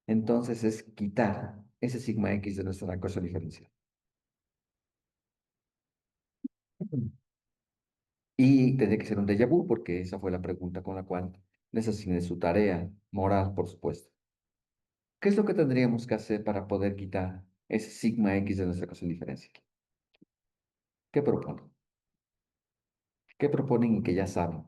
entonces es quitar ese sigma x de nuestra ecuación diferencial. Y tendría que ser un déjà vu, porque esa fue la pregunta con la cual les asigné su tarea moral, por supuesto. ¿Qué es lo que tendríamos que hacer para poder quitar ese sigma x de nuestra ecuación diferencial? ¿Qué proponen? ¿Qué proponen y que ya saben?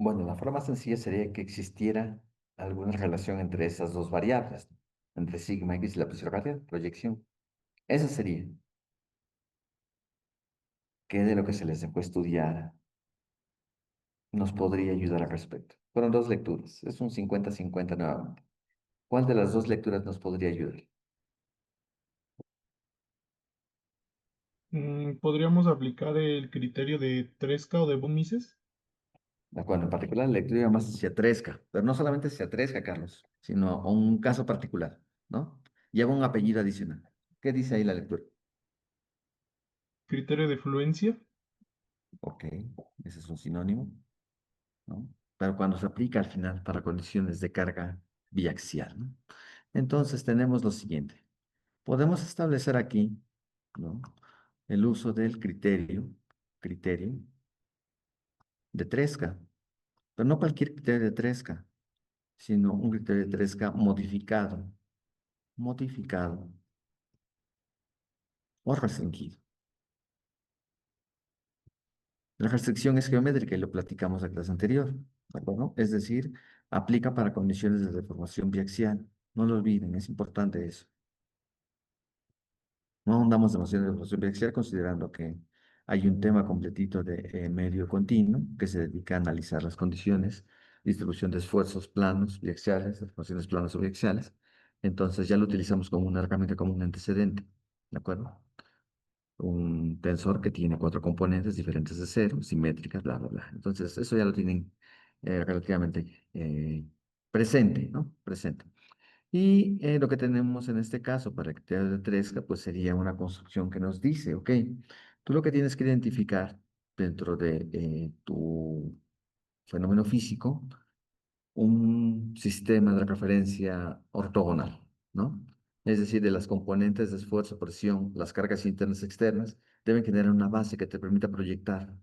Bueno, la forma más sencilla sería que existiera alguna relación entre esas dos variables, ¿no? Entre sigma x y la presión radial, proyección. Eso sería, que de lo que se les dejó estudiar nos podría ayudar al respecto. Fueron dos lecturas, es un 50-50 nuevamente. ¿Cuál de las dos lecturas nos podría ayudar? ¿Podríamos aplicar el criterio de Tresca o de von Mises? De acuerdo, en particular la lectura iba más hacia Tresca, pero no solamente hacia Tresca, Carlos, sino a un caso particular, ¿no? Lleva un apellido adicional. ¿Qué dice ahí la lectura? Criterio de fluencia. Ok, ese es un sinónimo, ¿no? Pero cuando se aplica al final para condiciones de carga biaxial, ¿no? Entonces tenemos lo siguiente. Podemos establecer aquí, ¿no? El uso del criterio de Tresca, pero no cualquier criterio de Tresca, sino un criterio de Tresca modificado o restringido. La restricción es geométrica y lo platicamos la clase anterior, ¿de acuerdo? Es decir, aplica para condiciones de deformación biaxial. No lo olviden, es importante eso. No ahondamos demasiado en la deformación biaxial considerando que hay un tema completito de medio continuo que se dedica a analizar las condiciones, distribución de esfuerzos planos, biaxiales, deformaciones planas o biaxiales. Entonces ya lo utilizamos como una herramienta, como un antecedente, ¿de acuerdo? Un tensor que tiene cuatro componentes diferentes de cero, simétricas, bla, bla, bla. Entonces, eso ya lo tienen relativamente presente, ¿no? Presente. Y lo que tenemos en este caso para el criterio de Tresca, pues sería una construcción que nos dice, ok, tú lo que tienes que identificar dentro de tu fenómeno físico, un sistema de referencia ortogonal, ¿no? Es decir, de las componentes de esfuerzo, presión, las cargas internas y externas, deben generar una base que te permita proyectar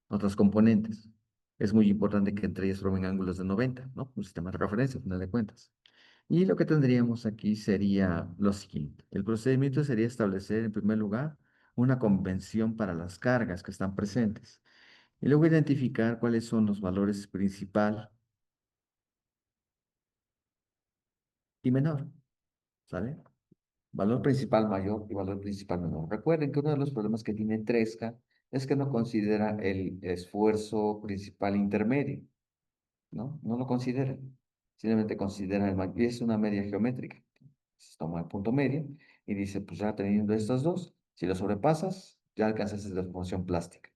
otras componentes. Es muy importante que entre ellas formen ángulos de 90, ¿no? Un sistema de referencia, al final de cuentas. Y lo que tendríamos aquí sería lo siguiente. El procedimiento sería establecer, en primer lugar, una convención para las cargas que están presentes. Y luego identificar cuáles son los valores principal y menor, ¿sale? Valor principal mayor y valor principal menor. Recuerden que uno de los problemas que tiene Tresca es que no considera el esfuerzo principal intermedio, ¿no? No lo considera. Simplemente considera y es una media geométrica. Se toma el punto medio y dice, pues ya teniendo estas dos, si lo sobrepasas, ya alcanzas la deformación plástica.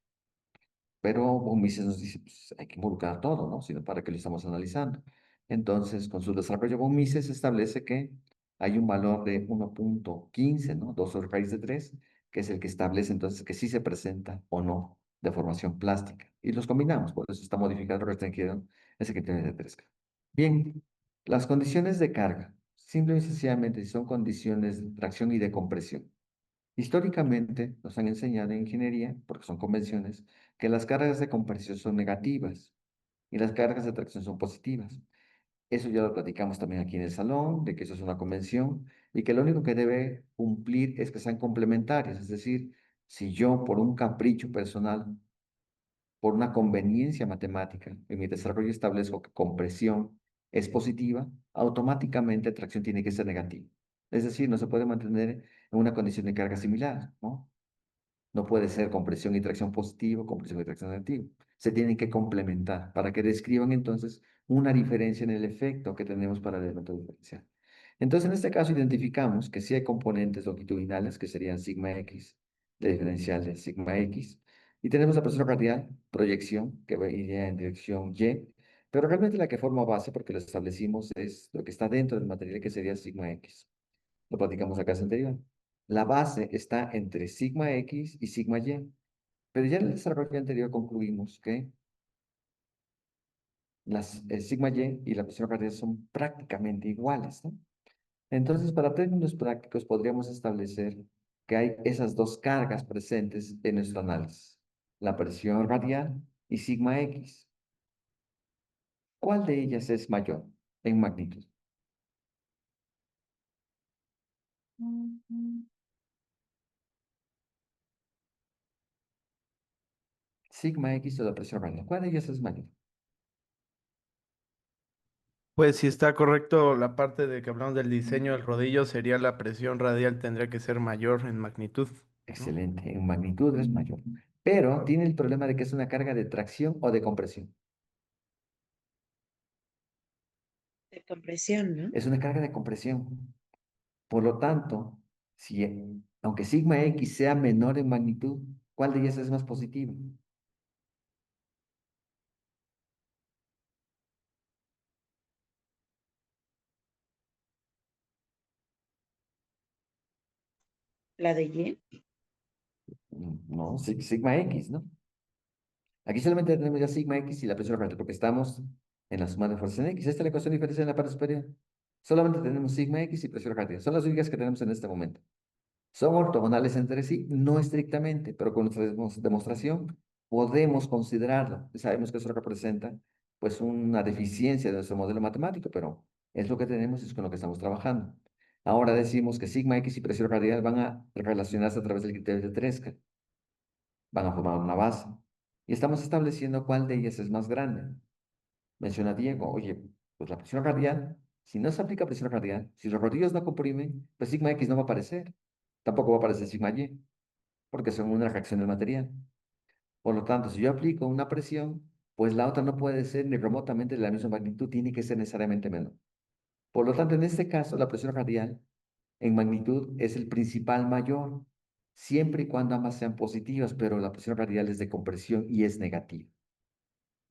Pero von Mises nos dice, pues hay que involucrar todo, ¿no? Sino para que lo estamos analizando. Entonces, con su desarrollo, von Mises establece que hay un valor de 1.15, ¿no? 2 sobre raíz de 3, que es el que establece entonces que sí se presenta o no deformación plástica. Y los combinamos, por eso está modificado, restringido ese criterio de 3K. Bien, las condiciones de carga, simple y sencillamente son condiciones de tracción y de compresión. Históricamente nos han enseñado en ingeniería, porque son convenciones, que las cargas de compresión son negativas y las cargas de tracción son positivas. Eso ya lo platicamos también aquí en el salón, de que eso es una convención y que lo único que debe cumplir es que sean complementarias. Es decir, si yo por un capricho personal, por una conveniencia matemática, en mi desarrollo establezco que compresión es positiva, automáticamente tracción tiene que ser negativa. Es decir, no se puede mantener en una condición de carga similar, ¿no? No puede ser compresión y tracción positivo, compresión y tracción negativa. Se tienen que complementar para que describan entonces una diferencia en el efecto que tenemos para el elemento diferencial. Entonces, en este caso, identificamos que sí hay componentes longitudinales, que serían sigma x, de diferencial de sigma x, y tenemos la presión radial, proyección, que iría en dirección y, pero realmente la que forma base, porque lo establecimos, es lo que está dentro del material, que sería sigma x. Lo platicamos acá anterior. La base está entre sigma x y sigma y, pero ya en el desarrollo anterior concluimos que el sigma y la presión radial son prácticamente iguales, ¿no? Entonces, para términos prácticos, podríamos establecer que hay esas dos cargas presentes en nuestro análisis, la presión radial y sigma x. ¿Cuál de ellas es mayor en magnitud? Sigma x o la presión radial. ¿Cuál de ellas es mayor? Pues si está correcto la parte de que hablamos del diseño del rodillo, sería la presión radial tendría que ser mayor en magnitud, ¿no? Excelente, en magnitud es mayor, pero tiene el problema de que es una carga de tracción o de compresión. De compresión, ¿no? Es una carga de compresión. Por lo tanto, si, aunque sigma x sea menor en magnitud, ¿cuál de ellas es más positiva? La de Y. No, sigma x, ¿no? Aquí solamente tenemos ya sigma x y la presión radial, porque estamos en la suma de fuerzas en x. Esta es la ecuación diferencial en la parte superior. Solamente tenemos sigma x y presión radial. Son las únicas que tenemos en este momento. Son ortogonales entre sí, no estrictamente, pero con nuestra demostración podemos considerarlo. Sabemos que eso representa pues una deficiencia de nuestro modelo matemático, pero es lo que tenemos y es con lo que estamos trabajando. Ahora decimos que sigma x y presión radial van a relacionarse a través del criterio de Tresca, van a formar una base. Y estamos estableciendo cuál de ellas es más grande. Menciona Diego, oye, pues la presión radial, si no se aplica presión radial, si los rodillos no comprimen, pues sigma x no va a aparecer. Tampoco va a aparecer sigma y, porque son una reacción del material. Por lo tanto, si yo aplico una presión, pues la otra no puede ser ni remotamente de la misma magnitud, tiene que ser necesariamente menor. Por lo tanto, en este caso, la presión radial en magnitud es el principal mayor, siempre y cuando ambas sean positivas, pero la presión radial es de compresión y es negativa.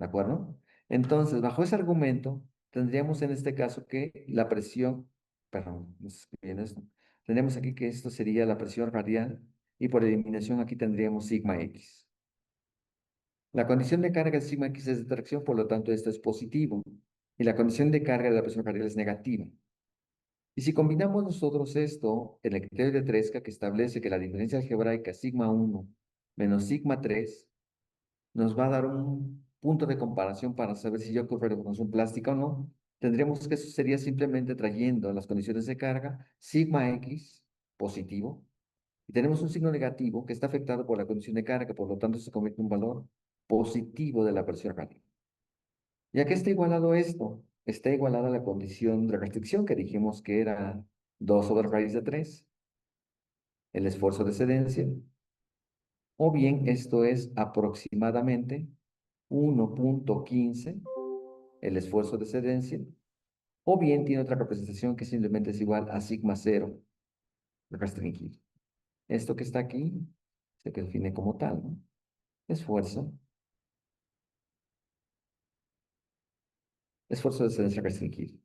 ¿De acuerdo? Entonces, bajo ese argumento, tendríamos en este caso que la presión, perdón, no sé bien esto, tendríamos aquí que esto sería la presión radial y por eliminación aquí tendríamos sigma x. La condición de carga de sigma x es de tracción, por lo tanto esto es positivo y la condición de carga de la presión radial es negativa. Y si combinamos nosotros esto en el criterio de Tresca que establece que la diferencia algebraica sigma 1 menos sigma 3 nos va a dar un punto de comparación para saber si ya ocurre deformación plástica o no, tendríamos que eso sería simplemente trayendo las condiciones de carga, sigma x positivo, Y tenemos un signo negativo que está afectado por la condición de carga, por lo tanto se convierte en un valor positivo de la presión radial. ¿Y a qué está igualado esto? Está igualada a la condición de restricción que dijimos que era 2 sobre raíz de 3, el esfuerzo de excedencia, o bien esto es aproximadamente 1.15, el esfuerzo de excedencia, o bien tiene otra representación que simplemente es igual a sigma cero restringido. Esto que está aquí se define como tal, ¿no? Esfuerzo, esfuerzo de excedencia restringido.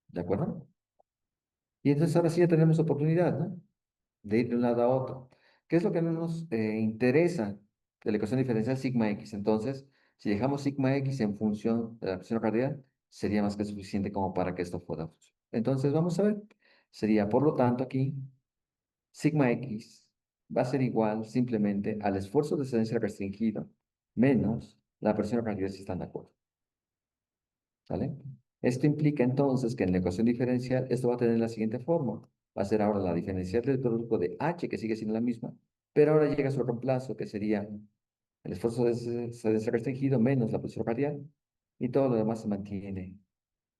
¿De acuerdo? Y entonces ahora sí ya tenemos oportunidad, ¿no? De ir de un lado a otro. ¿Qué es lo que no nos interesa de la ecuación diferencial sigma x? Entonces, si dejamos sigma x en función de la presión radial, sería más que suficiente como para que esto pueda funcionar. Entonces, vamos a ver. Sería, por lo tanto, aquí, sigma x va a ser igual simplemente al esfuerzo de excedencia restringido menos la presión radial si están de acuerdo. ¿Sale? Esto implica entonces que en la ecuación diferencial esto va a tener la siguiente forma. Va a ser ahora la diferencial del producto de h, que sigue siendo la misma, pero ahora llega a su reemplazo, que sería el esfuerzo de ser restringido menos la presión radial, y todo lo demás se mantiene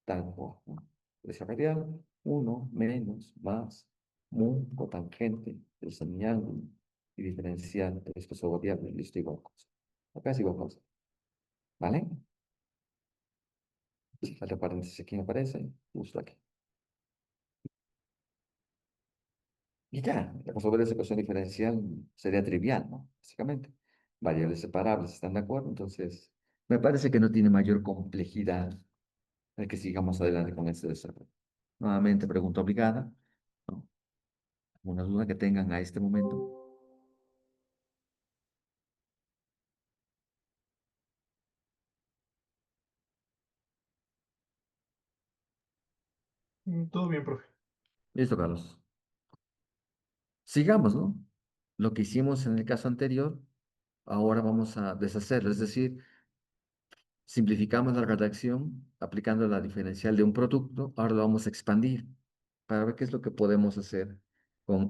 tal cual, ¿no? Presión radial, 1 menos más mu cotangente del semiángulo y diferencial del esfuerzo variable, listo, igual cosa. Acá es igual cosa, ¿vale? Falta paréntesis aquí me aparece, justo aquí. Y ya, resolver esa ecuación diferencial sería trivial, ¿no? Básicamente. Variables separables, ¿están de acuerdo? Entonces, me parece que no tiene mayor complejidad el que sigamos adelante con este desarrollo. Nuevamente, pregunta obligada, ¿no? ¿Alguna duda que tengan a este momento? Todo bien, profe. Listo, Carlos. Sigamos, ¿no? Lo que hicimos en el caso anterior, ahora vamos a deshacerlo, es decir, simplificamos la redacción aplicando la diferencial de un producto. Ahora lo vamos a expandir para ver qué es lo que podemos hacer con,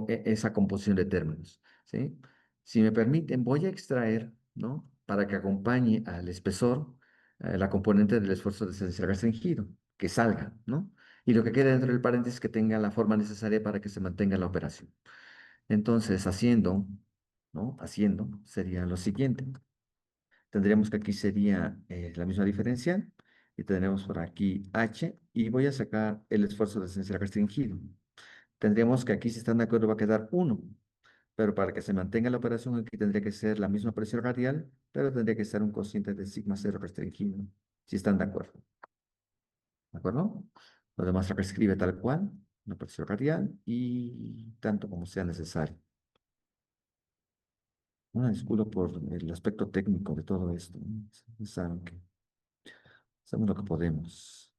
esa composición de términos, ¿sí? Si me permiten, voy a extraer, ¿no? Para que acompañe al espesor, la componente del esfuerzo de excedencia restringido, que salga, ¿no? Y lo que quede dentro del paréntesis que tenga la forma necesaria para que se mantenga la operación. Entonces, haciendo, ¿no? Haciendo sería lo siguiente. Tendríamos que aquí sería la misma diferencial y tendremos por aquí h y voy a sacar el esfuerzo de excedencia restringido. Tendríamos que aquí, si están de acuerdo, va a quedar 1, pero para que se mantenga la operación aquí tendría que ser la misma presión radial, pero tendría que ser un cociente de sigma cero restringido, si están de acuerdo. ¿De acuerdo? Lo demás se reescribe tal cual, la presión radial y tanto como sea necesario. Una disculpa por el aspecto técnico de todo esto, ¿no? Saben que hacemos lo que podemos.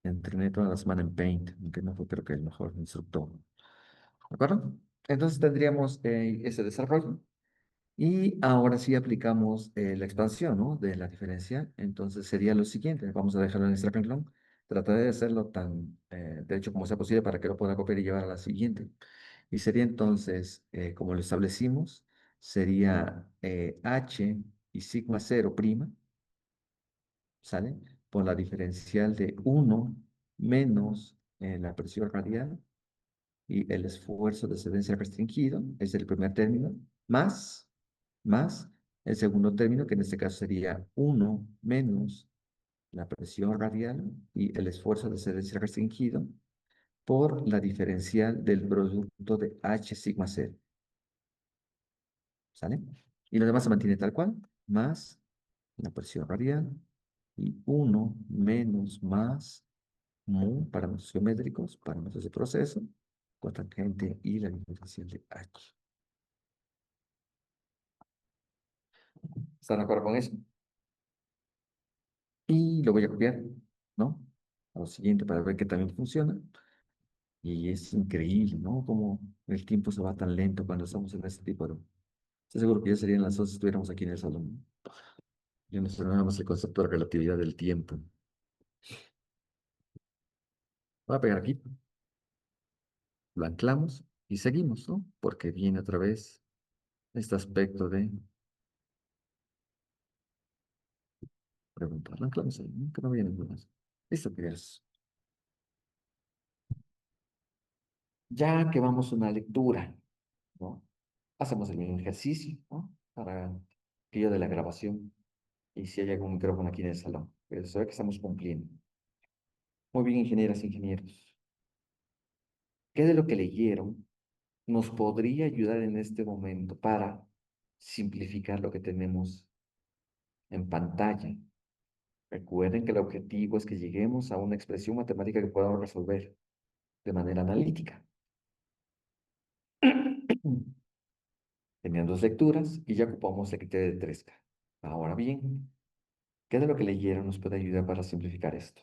Entrené toda la semana en Paint, aunque no fue creo que el mejor instructor. ¿De acuerdo? Entonces tendríamos ese desarrollo. Y ahora sí aplicamos la expansión, ¿no? De la diferencial. Entonces sería lo siguiente. Vamos a dejarlo en este renglón. Trataré de hacerlo tan de hecho como sea posible para que lo pueda copiar y llevar a la siguiente. Y sería entonces, como lo establecimos, sería h y sigma cero prima, ¿sale? Por la diferencial de 1 menos la presión radial y el esfuerzo de excedencia restringido, es el primer término, más el segundo término, que en este caso sería 1 menos la presión radial y el esfuerzo de excedencia restringido por la diferencial del producto de H sigma cero, ¿sale? Y lo demás se mantiene tal cual, más la presión radial y 1 menos más mu parámetros geométricos, parámetros de proceso, cotangente y la diferencial de H. ¿Están de acuerdo con eso? Y lo voy a copiar, ¿no? A lo siguiente para ver que también funciona. Y es increíble, ¿no? Como el tiempo se va tan lento cuando estamos en este tipo de... Estoy seguro que ya serían las 2 si estuviéramos aquí en el salón. Ya nos sonábamos el concepto de relatividad del tiempo. Voy a pegar aquí, lo anclamos y seguimos, ¿no? Porque viene otra vez este aspecto de preguntar. Lo anclamos ahí, ¿no? Que no viene ninguna más. Listo, queridos. Ya que vamos a una lectura, ¿no? Hacemos el mismo ejercicio, ¿no? Para aquello de la grabación. Y si hay algún micrófono aquí en el salón. Pero se ve que estamos cumpliendo. Muy bien, ingenieras e ingenieros. ¿Qué de lo que leyeron nos podría ayudar en este momento para simplificar lo que tenemos en pantalla? Recuerden que el objetivo es que lleguemos a una expresión matemática que podamos resolver de manera analítica. Tenían 2 lecturas y ya ocupamos el criterio de Tresca. Ahora bien, ¿qué de lo que leyeron nos puede ayudar para simplificar esto?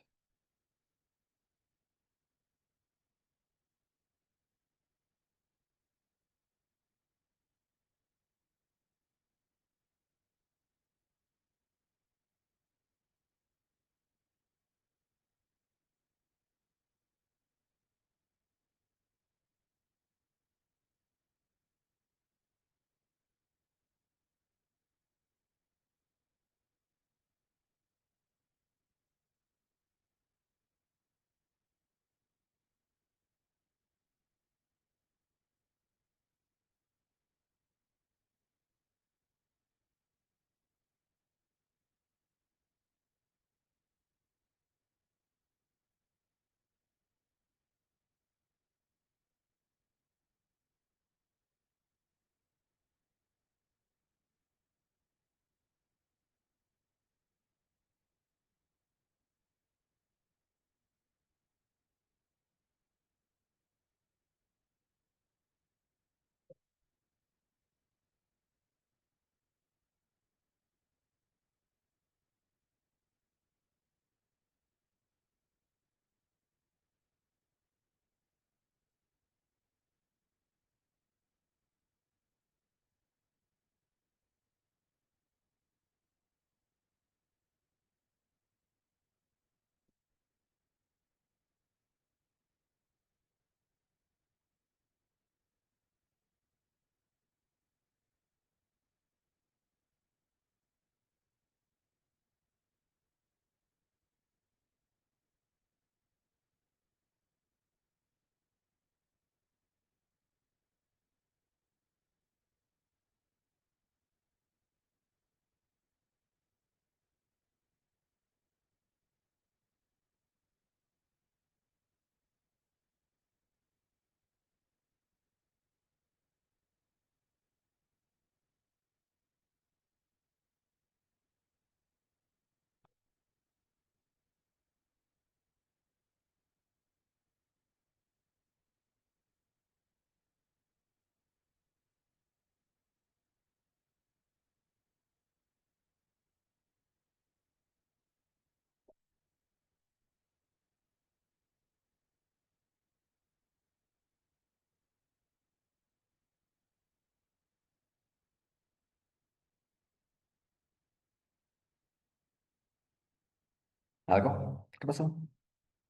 ¿Algo? ¿Qué pasó?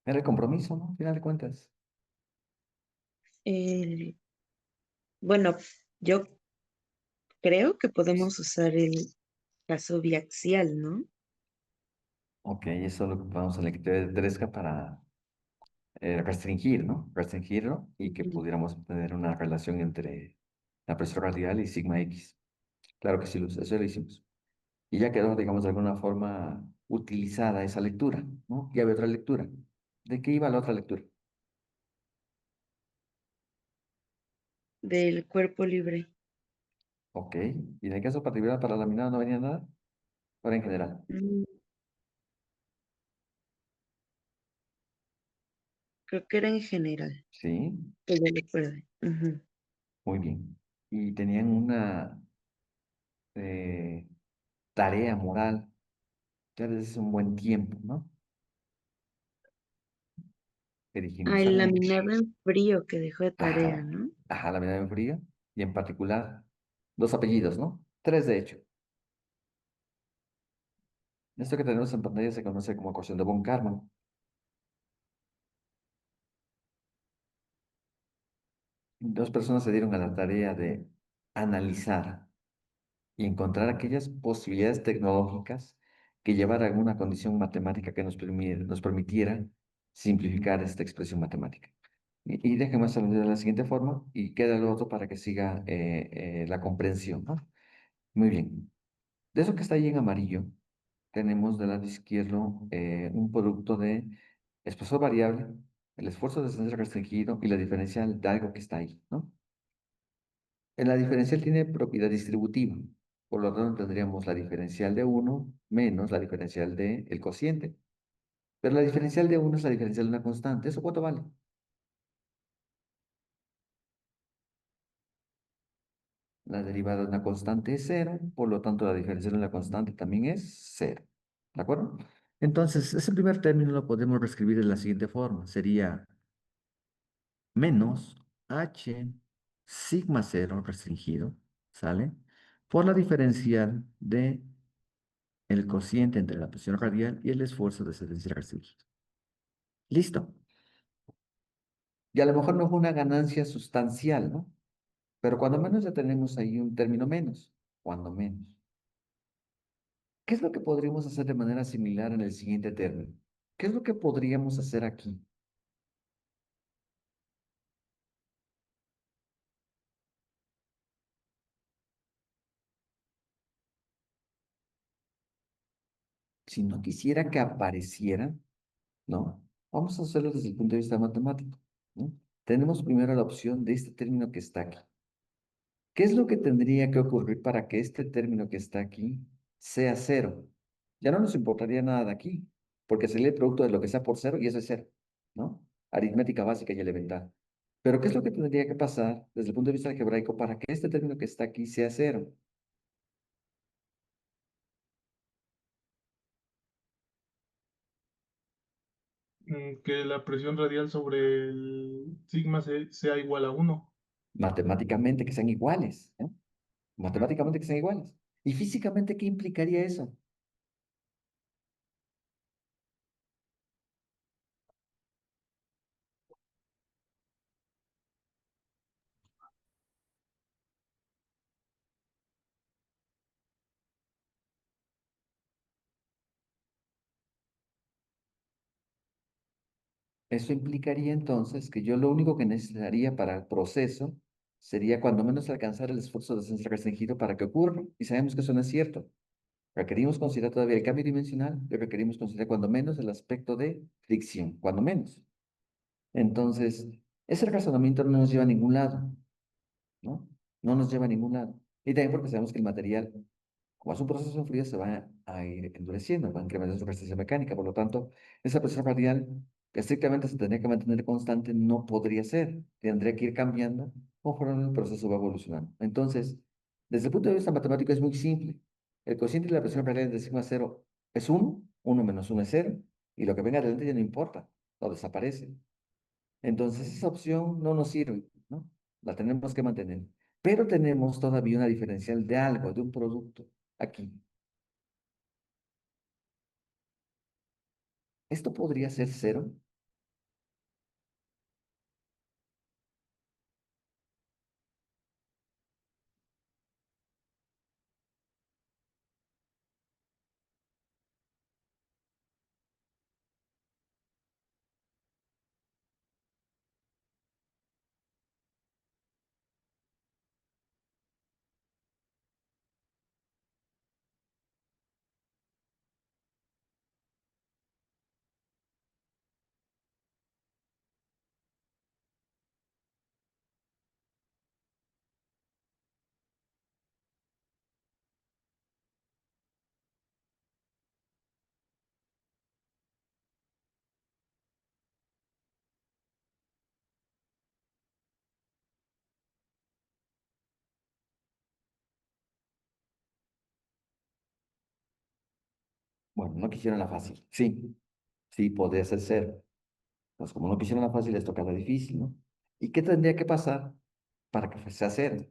Era el compromiso, ¿no? Al final de cuentas. El, bueno, yo creo que podemos usar el caso biaxial, ¿no? Ok, eso es lo que podemos en el criterio de Tresca para restringir, ¿no? Restringirlo y que Ujú. pudiéramos tener una relación entre la presión radial y sigma X. Claro que sí, Luz, eso lo hicimos. Y ya quedó, digamos, de alguna forma utilizada esa lectura, ¿no? Y había otra lectura. ¿De qué iba la otra lectura? Del cuerpo libre. Ok. ¿Y en el caso particular para laminado no venía nada? Ahora en general. Mm, creo que era en general, Sí, que yo recuerde. Ujú. muy bien. Y tenían una eh, tarea moral ya desde hace un buen tiempo, ¿no? que dijimos, Al ah, laminado en frío que dejó de tarea, ajá, ¿no? ajá, la medida en frío, y en particular, dos apellidos, ¿no? Tres, de hecho. Esto que tenemos en pantalla se conoce como ecuación de von Karman. Dos personas se dieron a la tarea de analizar y encontrar aquellas posibilidades tecnológicas que llevaran a una condición matemática que nos permitiera simplificar esta expresión matemática. Y déjenme hacerlo de la siguiente forma y queda lo otro para que siga la comprensión, ¿no? Muy bien. De eso que está ahí en amarillo, tenemos del lado izquierdo un producto de espesor variable, el esfuerzo de centro restringido y la diferencial de algo que está ahí, ¿no? En la diferencial tiene propiedad distributiva, por lo tanto tendríamos la diferencial de uno menos la diferencial del cociente. Pero la diferencial de uno es la diferencial de una constante. ¿Eso cuánto vale? La derivada de una constante es cero, por lo tanto la diferencial de una constante también es cero. ¿De acuerdo? Entonces, ese primer término lo podemos reescribir de la siguiente forma. Sería menos h sigma cero restringido, ¿sale? Por la diferencial de el cociente entre la presión radial y el esfuerzo de excelencia restringido. Listo. Y a lo mejor no fue una ganancia sustancial, ¿no? Pero cuando menos ya tenemos ahí un término menos, cuando menos. ¿Qué es lo que podríamos hacer de manera similar en el siguiente término? ¿Qué es lo que podríamos hacer aquí? Si no quisiera que apareciera, ¿no? Vamos a hacerlo desde el punto de vista matemático, ¿no? Tenemos primero la opción de este término que está aquí. ¿Qué es lo que tendría que ocurrir para que este término que está aquí sea cero? Ya no nos importaría nada de aquí, porque sería el producto de lo que sea por cero y eso es cero, ¿no? Aritmética básica y elemental. Pero ¿qué es lo que tendría que pasar desde el punto de vista algebraico para que este término que está aquí sea cero? Que la presión radial sobre el sigma sea igual a uno. Matemáticamente que sean iguales, ¿no? Matemáticamente que sean iguales. ¿Y físicamente qué implicaría eso? Eso implicaría entonces que yo lo único que necesitaría para el proceso sería cuando menos alcanzar el esfuerzo de centro restringido para que ocurra. Y sabemos que eso no es cierto. Requerimos considerar todavía el cambio dimensional y requerimos considerar cuando menos el aspecto de fricción, cuando menos. Entonces, ese razonamiento no nos lleva a ningún lado, ¿no? No nos lleva a ningún lado. Y también porque sabemos que el material, como es un proceso en frío, se va a ir endureciendo, va a incrementar su resistencia mecánica. Por lo tanto, esa presión radial que estrictamente se tendría que mantener constante no podría ser. Tendría que ir cambiando conforme el proceso va evolucionando. Entonces, desde el punto de vista matemático es muy simple. El cociente de la presión radial de sigma cero es uno, uno menos uno es cero, y lo que venga adelante ya no importa, lo desaparece. Entonces, esa opción no nos sirve, ¿no? La tenemos que mantener. Pero tenemos todavía una diferencial de algo, de un producto aquí. ¿Esto podría ser cero? Bueno, no quisieron la fácil. Sí, sí, podría ser cero. Entonces, como no quisieron la fácil, les toca la difícil, ¿no? ¿Y qué tendría que pasar para que fuese a cero?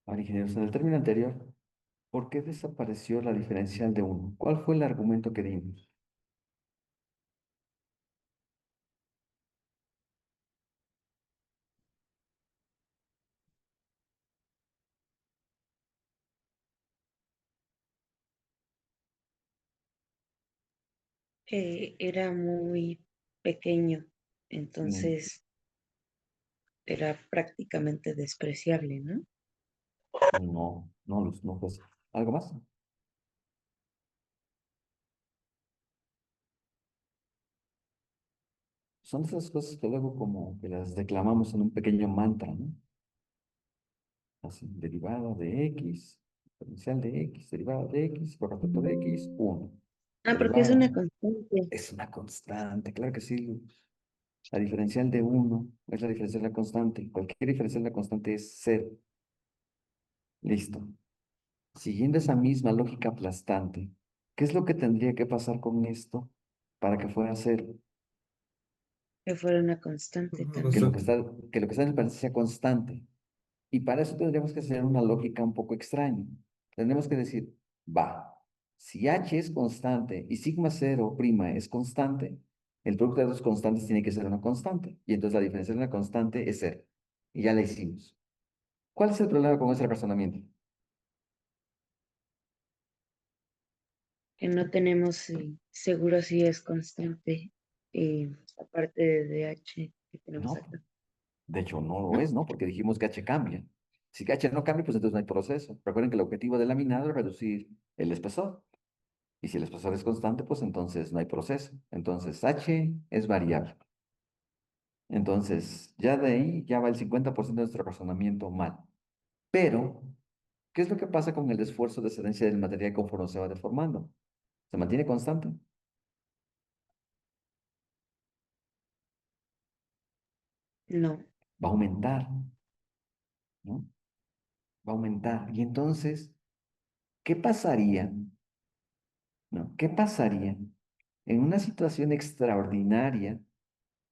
Ahora, ingenieros, en el término anterior, ¿por qué desapareció la diferencial de uno? ¿Cuál fue el argumento que dimos? Era muy pequeño, Mm, entonces era prácticamente despreciable, ¿no? No, no, Luz, no, pues, ¿algo más? Son esas cosas que luego como que las declamamos en un pequeño mantra, ¿no? Así, derivada de x, diferencial de x, derivada de x, por respecto de x, 1. Ah, porque es Derivada una constante. es una constante, claro que sí, Luz. La diferencial de uno es la diferencial de la constante. Cualquier diferencial de la constante es cero. Listo. Siguiendo esa misma lógica aplastante, ¿qué es lo que tendría que pasar con esto para que fuera cero? Que fuera una constante Una Que lo también. que constante. está, que lo que está en el paréntesis sea constante. Y para eso tendríamos que hacer una lógica un poco extraña. Tendremos que decir, va, si h es constante y sigma cero prima es constante, el producto de dos constantes tiene que ser una constante. Y entonces la diferencia de una constante es cero. Y ya la hicimos. ¿Cuál es el problema con ese razonamiento? Que no tenemos seguro si es constante, aparte de DH que tenemos No, acá, de hecho no lo ¿no? es, ¿no? Porque dijimos que h cambia. Si que h no cambia, pues entonces no hay proceso. Recuerden que el objetivo del laminado es reducir el espesor. Y si el espesor es constante, pues entonces no hay proceso. Entonces h es variable. Entonces, ya de ahí ya va el 50% de nuestro razonamiento mal. Pero, ¿qué es lo que pasa con el esfuerzo de excelencia del material conforme se va deformando? ¿Se mantiene constante? No, Va a aumentar, ¿no? Va a aumentar. Y entonces, ¿qué pasaría? ¿No? ¿Qué pasaría en una situación extraordinaria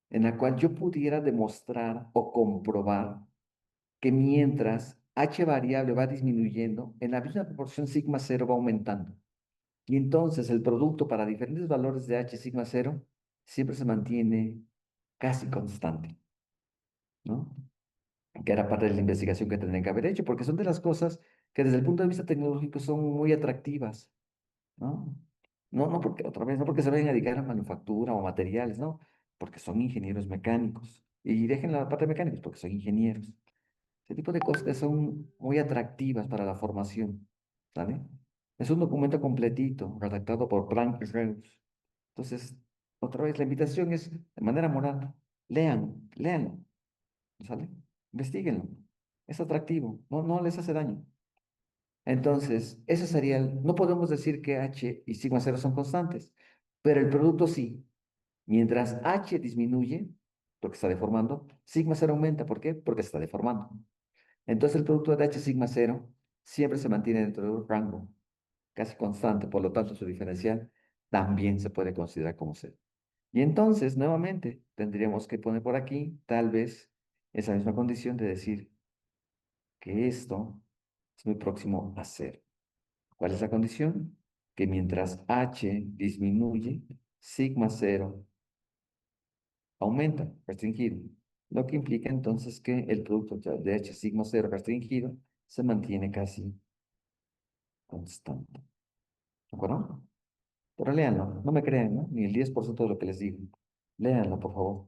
en la cual yo pudiera demostrar o comprobar que mientras H variable va disminuyendo, en la misma proporción sigma cero va aumentando. Y entonces el producto para diferentes valores de H sigma cero siempre se mantiene casi constante, ¿no? Que era parte de la investigación que tendrían que haber hecho, porque son de las cosas que desde el punto de vista tecnológico son muy atractivas, ¿no? No porque, otra vez, no porque se vayan a dedicar a manufactura o materiales, ¿no? Porque son ingenieros mecánicos. Y dejen la parte de mecánicos porque son ingenieros. Ese tipo de cosas que son muy atractivas para la formación, ¿sale? Es un documento completito, redactado por Planck y Reus. Entonces, otra vez, la invitación es de manera moral, léanlo, ¿sale? Investíguenlo. Es atractivo, no les hace daño. Entonces, eso sería no podemos decir que H y sigma cero son constantes, pero el producto sí. Mientras H disminuye, porque está deformando, sigma cero aumenta. ¿Por qué? Porque se está deformando. Entonces, el producto de H sigma cero siempre se mantiene dentro de un rango casi constante, por lo tanto, su diferencial también se puede considerar como cero. Y entonces, nuevamente, tendríamos que poner por aquí, tal vez, esa misma condición de decir que esto es muy próximo a cero. ¿Cuál es la condición? Que mientras H disminuye, sigma cero aumenta, restringido. Lo que implica entonces que el producto de H sigma cero restringido se mantiene casi constante. ¿De acuerdo? Pero léanlo, no me crean, ¿no? Ni el 10% de lo que les digo. Léanlo, por favor.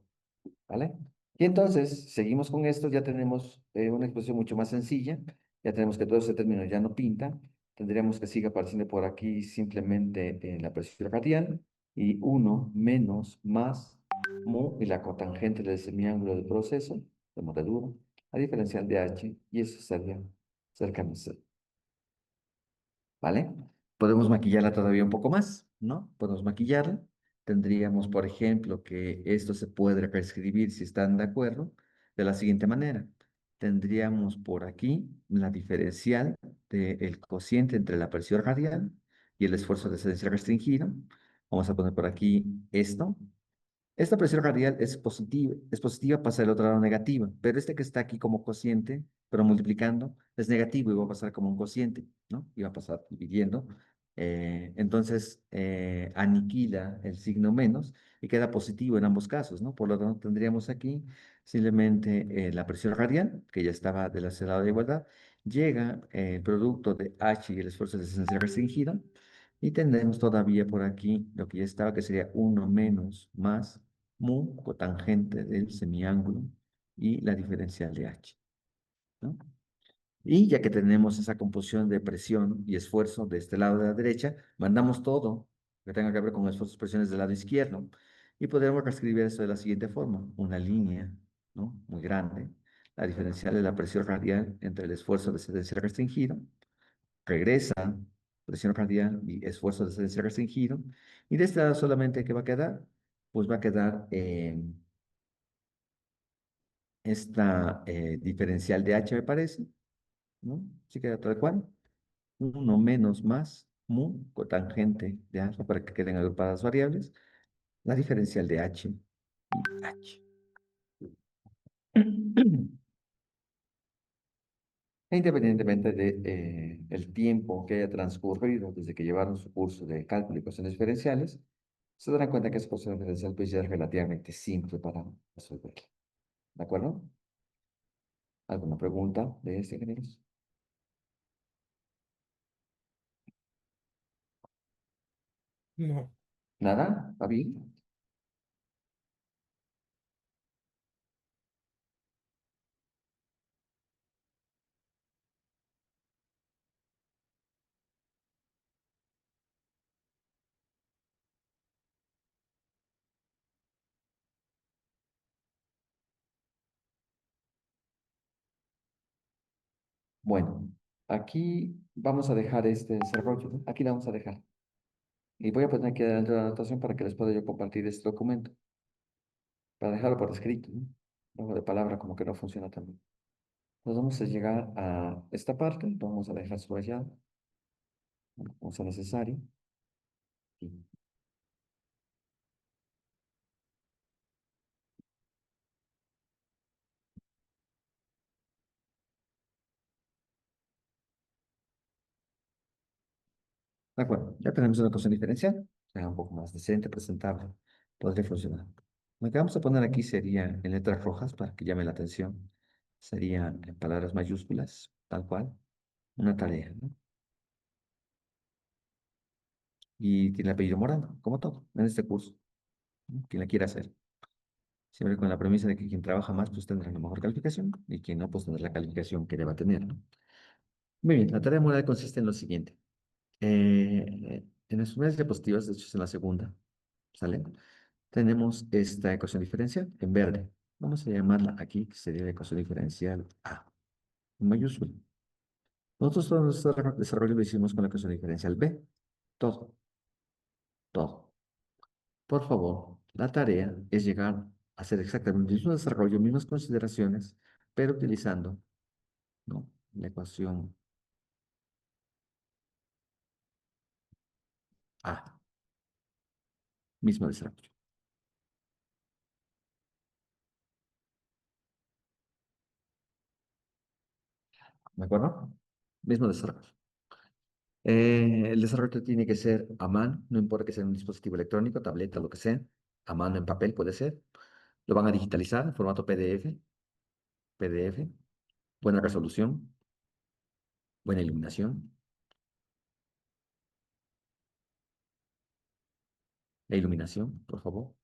¿Vale? Y entonces, seguimos con esto, ya tenemos una expresión mucho más sencilla, ya tenemos que todo ese término ya no pinta, tendríamos que siga apareciendo por aquí simplemente la presión radial, y uno menos más mu y la cotangente del semiángulo del proceso, de mordedura, a diferencial de h, y eso sería cercano a cero. ¿Vale? Podemos maquillarla todavía un poco más, ¿no? Podemos maquillarla. Tendríamos, por ejemplo, que esto se puede reescribir, si están de acuerdo, de la siguiente manera. Tendríamos por aquí la diferencial del cociente entre la presión radial y el esfuerzo de excelencia restringido. Vamos a poner por aquí esto. Esta presión radial es positiva, pasa del otro lado negativa, pero este que está aquí como cociente, pero multiplicando, es negativo y va a pasar como un cociente, ¿no? Y va a pasar dividiendo. Entonces, aniquila el signo menos y queda positivo en ambos casos, ¿no? Por lo tanto, tendríamos aquí simplemente la presión radial, que ya estaba del lado de igualdad, llega el producto de H y el esfuerzo de esencia restringida, y tendremos todavía por aquí lo que ya estaba, que sería uno menos más mu cotangente del semiángulo y la diferencial de H, ¿no? Y ya que tenemos esa composición de presión y esfuerzo de este lado de la derecha, mandamos todo que tenga que ver con esfuerzos y presiones del lado izquierdo, y podemos reescribir esto de la siguiente forma: una línea, ¿no? Muy grande, la diferencial de la presión radial entre el esfuerzo de excelencia restringido, regresa presión radial y esfuerzo de excelencia restringido, y de este lado solamente, ¿qué va a quedar? Pues va a quedar esta diferencial de H, me parece, ¿no? Sí queda tal cual. Uno menos más mu cotangente de alfa, para que queden agrupadas variables, la diferencial de H y H. E independientemente de el tiempo que haya transcurrido desde que llevaron su curso de cálculo y ecuaciones diferenciales, se darán cuenta que esa ecuación diferencial pues ya es relativamente simple para resolverla. ¿De acuerdo? ¿Alguna pregunta de este, ingenieros? No. ¿Nada? ¿Va bien? Bueno, aquí vamos a dejar este desarrollo, ¿no? Aquí la vamos a dejar. Y voy a poner aquí adelante la anotación para que les pueda yo compartir este documento, para dejarlo por escrito, ¿no? Luego de palabra como que no funciona también. Entonces vamos a llegar a esta parte, lo vamos a dejar subrayado, ¿no? Como sea necesario. Y De acuerdo, ya tenemos una ecuación diferencial, sea un poco más decente, presentable, podría funcionar. Lo que vamos a poner aquí sería en letras rojas para que llame la atención. Sería en palabras mayúsculas, tal cual, una tarea, ¿no? Y tiene el apellido Morano, como todo, en este curso, ¿no? Quien la quiera hacer. Siempre con la premisa de que quien trabaja más, pues tendrá la mejor calificación, y quien no, pues tendrá la calificación que deba tener, ¿no? Muy bien, la tarea moral consiste en lo siguiente. En las primeras diapositivas, de hecho es en la segunda, ¿sale? Tenemos esta ecuación diferencial en verde. Vamos a llamarla aquí, que sería la ecuación diferencial A, en mayúscula. Nosotros todo nuestro desarrollo lo hicimos con la ecuación diferencial B. Todo, todo. Por favor, la tarea es llegar a hacer exactamente el mismo desarrollo, mismas consideraciones, pero utilizando, ¿no?, la ecuación A, mismo desarrollo. ¿De acuerdo? Mismo desarrollo. El desarrollo tiene que ser a mano, no importa que sea un dispositivo electrónico, tableta, lo que sea, a mano en papel puede ser. Lo van a digitalizar en formato PDF, buena resolución, buena iluminación. La iluminación, por favor,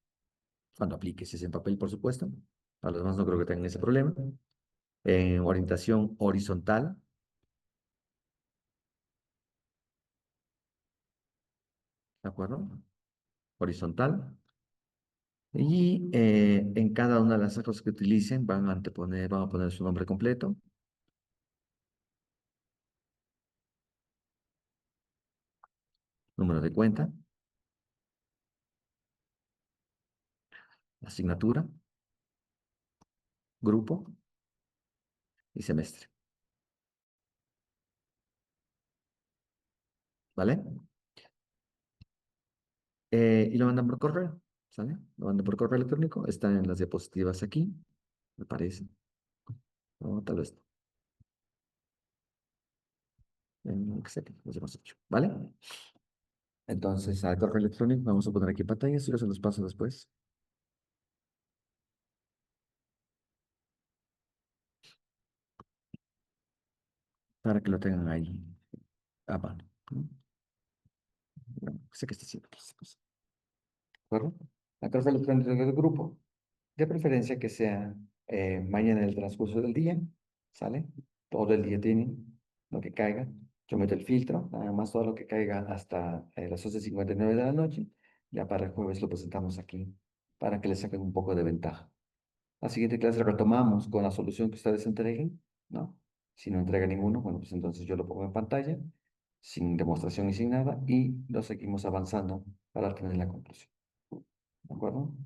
cuando apliques es en papel, por supuesto. Para los demás no creo que tengan ese problema. Orientación horizontal, ¿de acuerdo? Horizontal. Y en cada una de las hojas que utilicen van a anteponer, van a poner su nombre completo, número de cuenta, asignatura, grupo y semestre. ¿Vale? Y lo mandan por correo, ¿sale? Lo mandan por correo electrónico, están en las diapositivas aquí, me parece. O tal vez no. Excelente, los hemos hecho, ¿vale? Entonces, al correo electrónico vamos a poner aquí en pantalla, si yo se los paso después, para que lo tengan ahí a mano, ¿no? Bueno, sé que está haciendo estas cosas, ¿de acuerdo? Al correo electrónico del grupo, de preferencia que sea mañana en el transcurso del día, ¿sale? Todo el día tienen lo que caiga. Yo meto el filtro, nada más todo lo que caiga hasta las 11:59 de la noche. Ya para el jueves lo presentamos aquí, para que le saquen un poco de ventaja. La siguiente clase retomamos con la solución que ustedes entreguen, ¿no? Si no entrega ninguno, bueno, pues entonces yo lo pongo en pantalla, sin demostración y sin nada, y lo seguimos avanzando para tener la conclusión. ¿De acuerdo?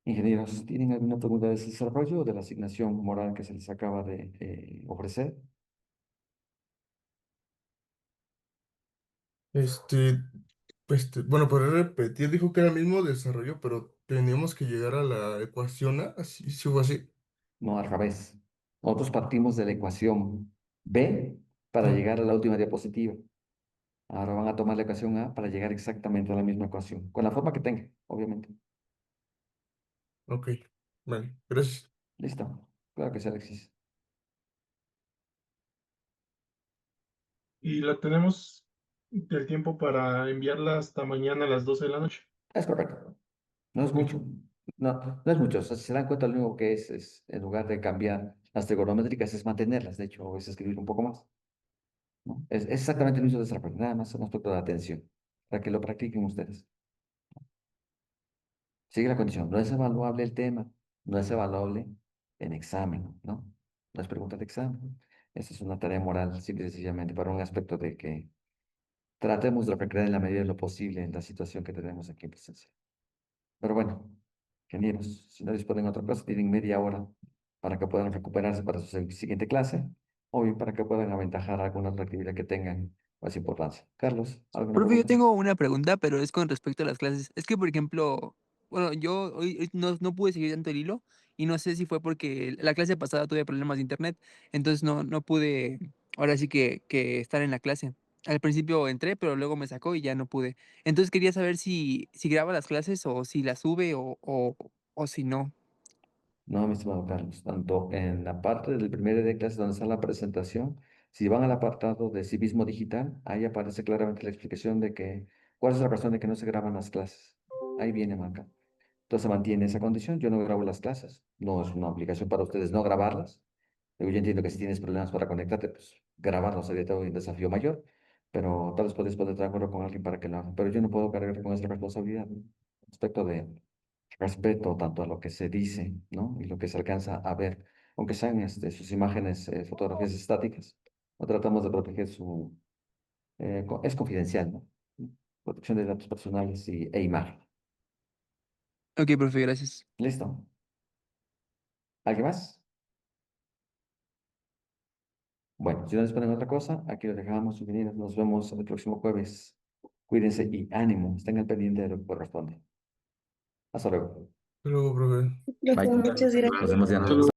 Ingenieros, ¿tienen alguna pregunta de ese desarrollo o de la asignación moral que se les acaba de ofrecer? Este, bueno, para repetir, dijo que era el mismo desarrollo, pero teníamos que llegar a la ecuación A, así, si fue así. No, al revés. Nosotros partimos de la ecuación B para Ah, llegar a la última diapositiva. Ahora van a tomar la ecuación A para llegar exactamente a la misma ecuación, con la forma que tenga, obviamente. ok, vale, gracias. Listo. Claro que sí, Alexis. Y la tenemos el tiempo para enviarla hasta mañana a las 12 de la noche. Es correcto. No es Ok. mucho. No, no es mucho. O sea, si se dan cuenta, lo único que es, en lugar de cambiar las trigonométricas, es mantenerlas. De hecho, es escribir un poco más, ¿no? Es exactamente el mismo desarrollo, nada más un aspecto de atención, para que lo practiquen ustedes. Sigue la condición, no es evaluable el tema, no es evaluable en examen, ¿no? No es pregunta de examen. Esa es una tarea moral, simple y sencillamente, para un aspecto de que tratemos de recrear en la medida de lo posible en la situación que tenemos aquí en presencia. Pero bueno, ingenieros, si no disponen de otra cosa, tienen media hora para que puedan recuperarse para su siguiente clase, o bien para que puedan aventajar alguna otra actividad que tengan más importancia. Carlos, ¿alguna Profe, yo pregunta? tengo una pregunta, pero es con respecto a las clases. Es que, por ejemplo, bueno, yo hoy no pude seguir tanto el hilo y no sé si fue porque la clase pasada tuve problemas de internet, entonces no pude ahora sí que estar en la clase. al principio entré, pero luego me sacó y ya no pude. Entonces quería saber si graba las clases o si las sube o si no. No, mi estimado Carlos, tanto en la parte del primer día de clase donde está la presentación, si van al apartado de civismo digital, ahí aparece claramente la explicación de que, cuál es la razón de que no se graban las clases. Ahí viene marca. Entonces se mantiene esa condición, yo no grabo las clases, no es una obligación para ustedes no grabarlas. Yo entiendo que si tienes problemas para conectarte, pues grabarlo sería todo un desafío mayor, pero tal vez puedes poner de acuerdo con alguien para que lo haga. Pero yo no puedo cargar con esa responsabilidad, ¿no? Respecto de respeto tanto a lo que se dice, ¿no? Y lo que se alcanza a ver, aunque sean sus imágenes, fotografías estáticas, no tratamos de proteger es confidencial, ¿no? Protección de datos personales e imagen. Ok, profe, gracias. ¿Listo? ¿Alguien más? Bueno, si no les ponen otra cosa, aquí lo dejamos, ingenieros. Nos vemos el próximo jueves. Cuídense y ánimo, estén al pendiente de lo que corresponde. Hasta luego. Pero, profe. Bye. Profe, muchas Nos gracias. vemos ya. Hasta luego.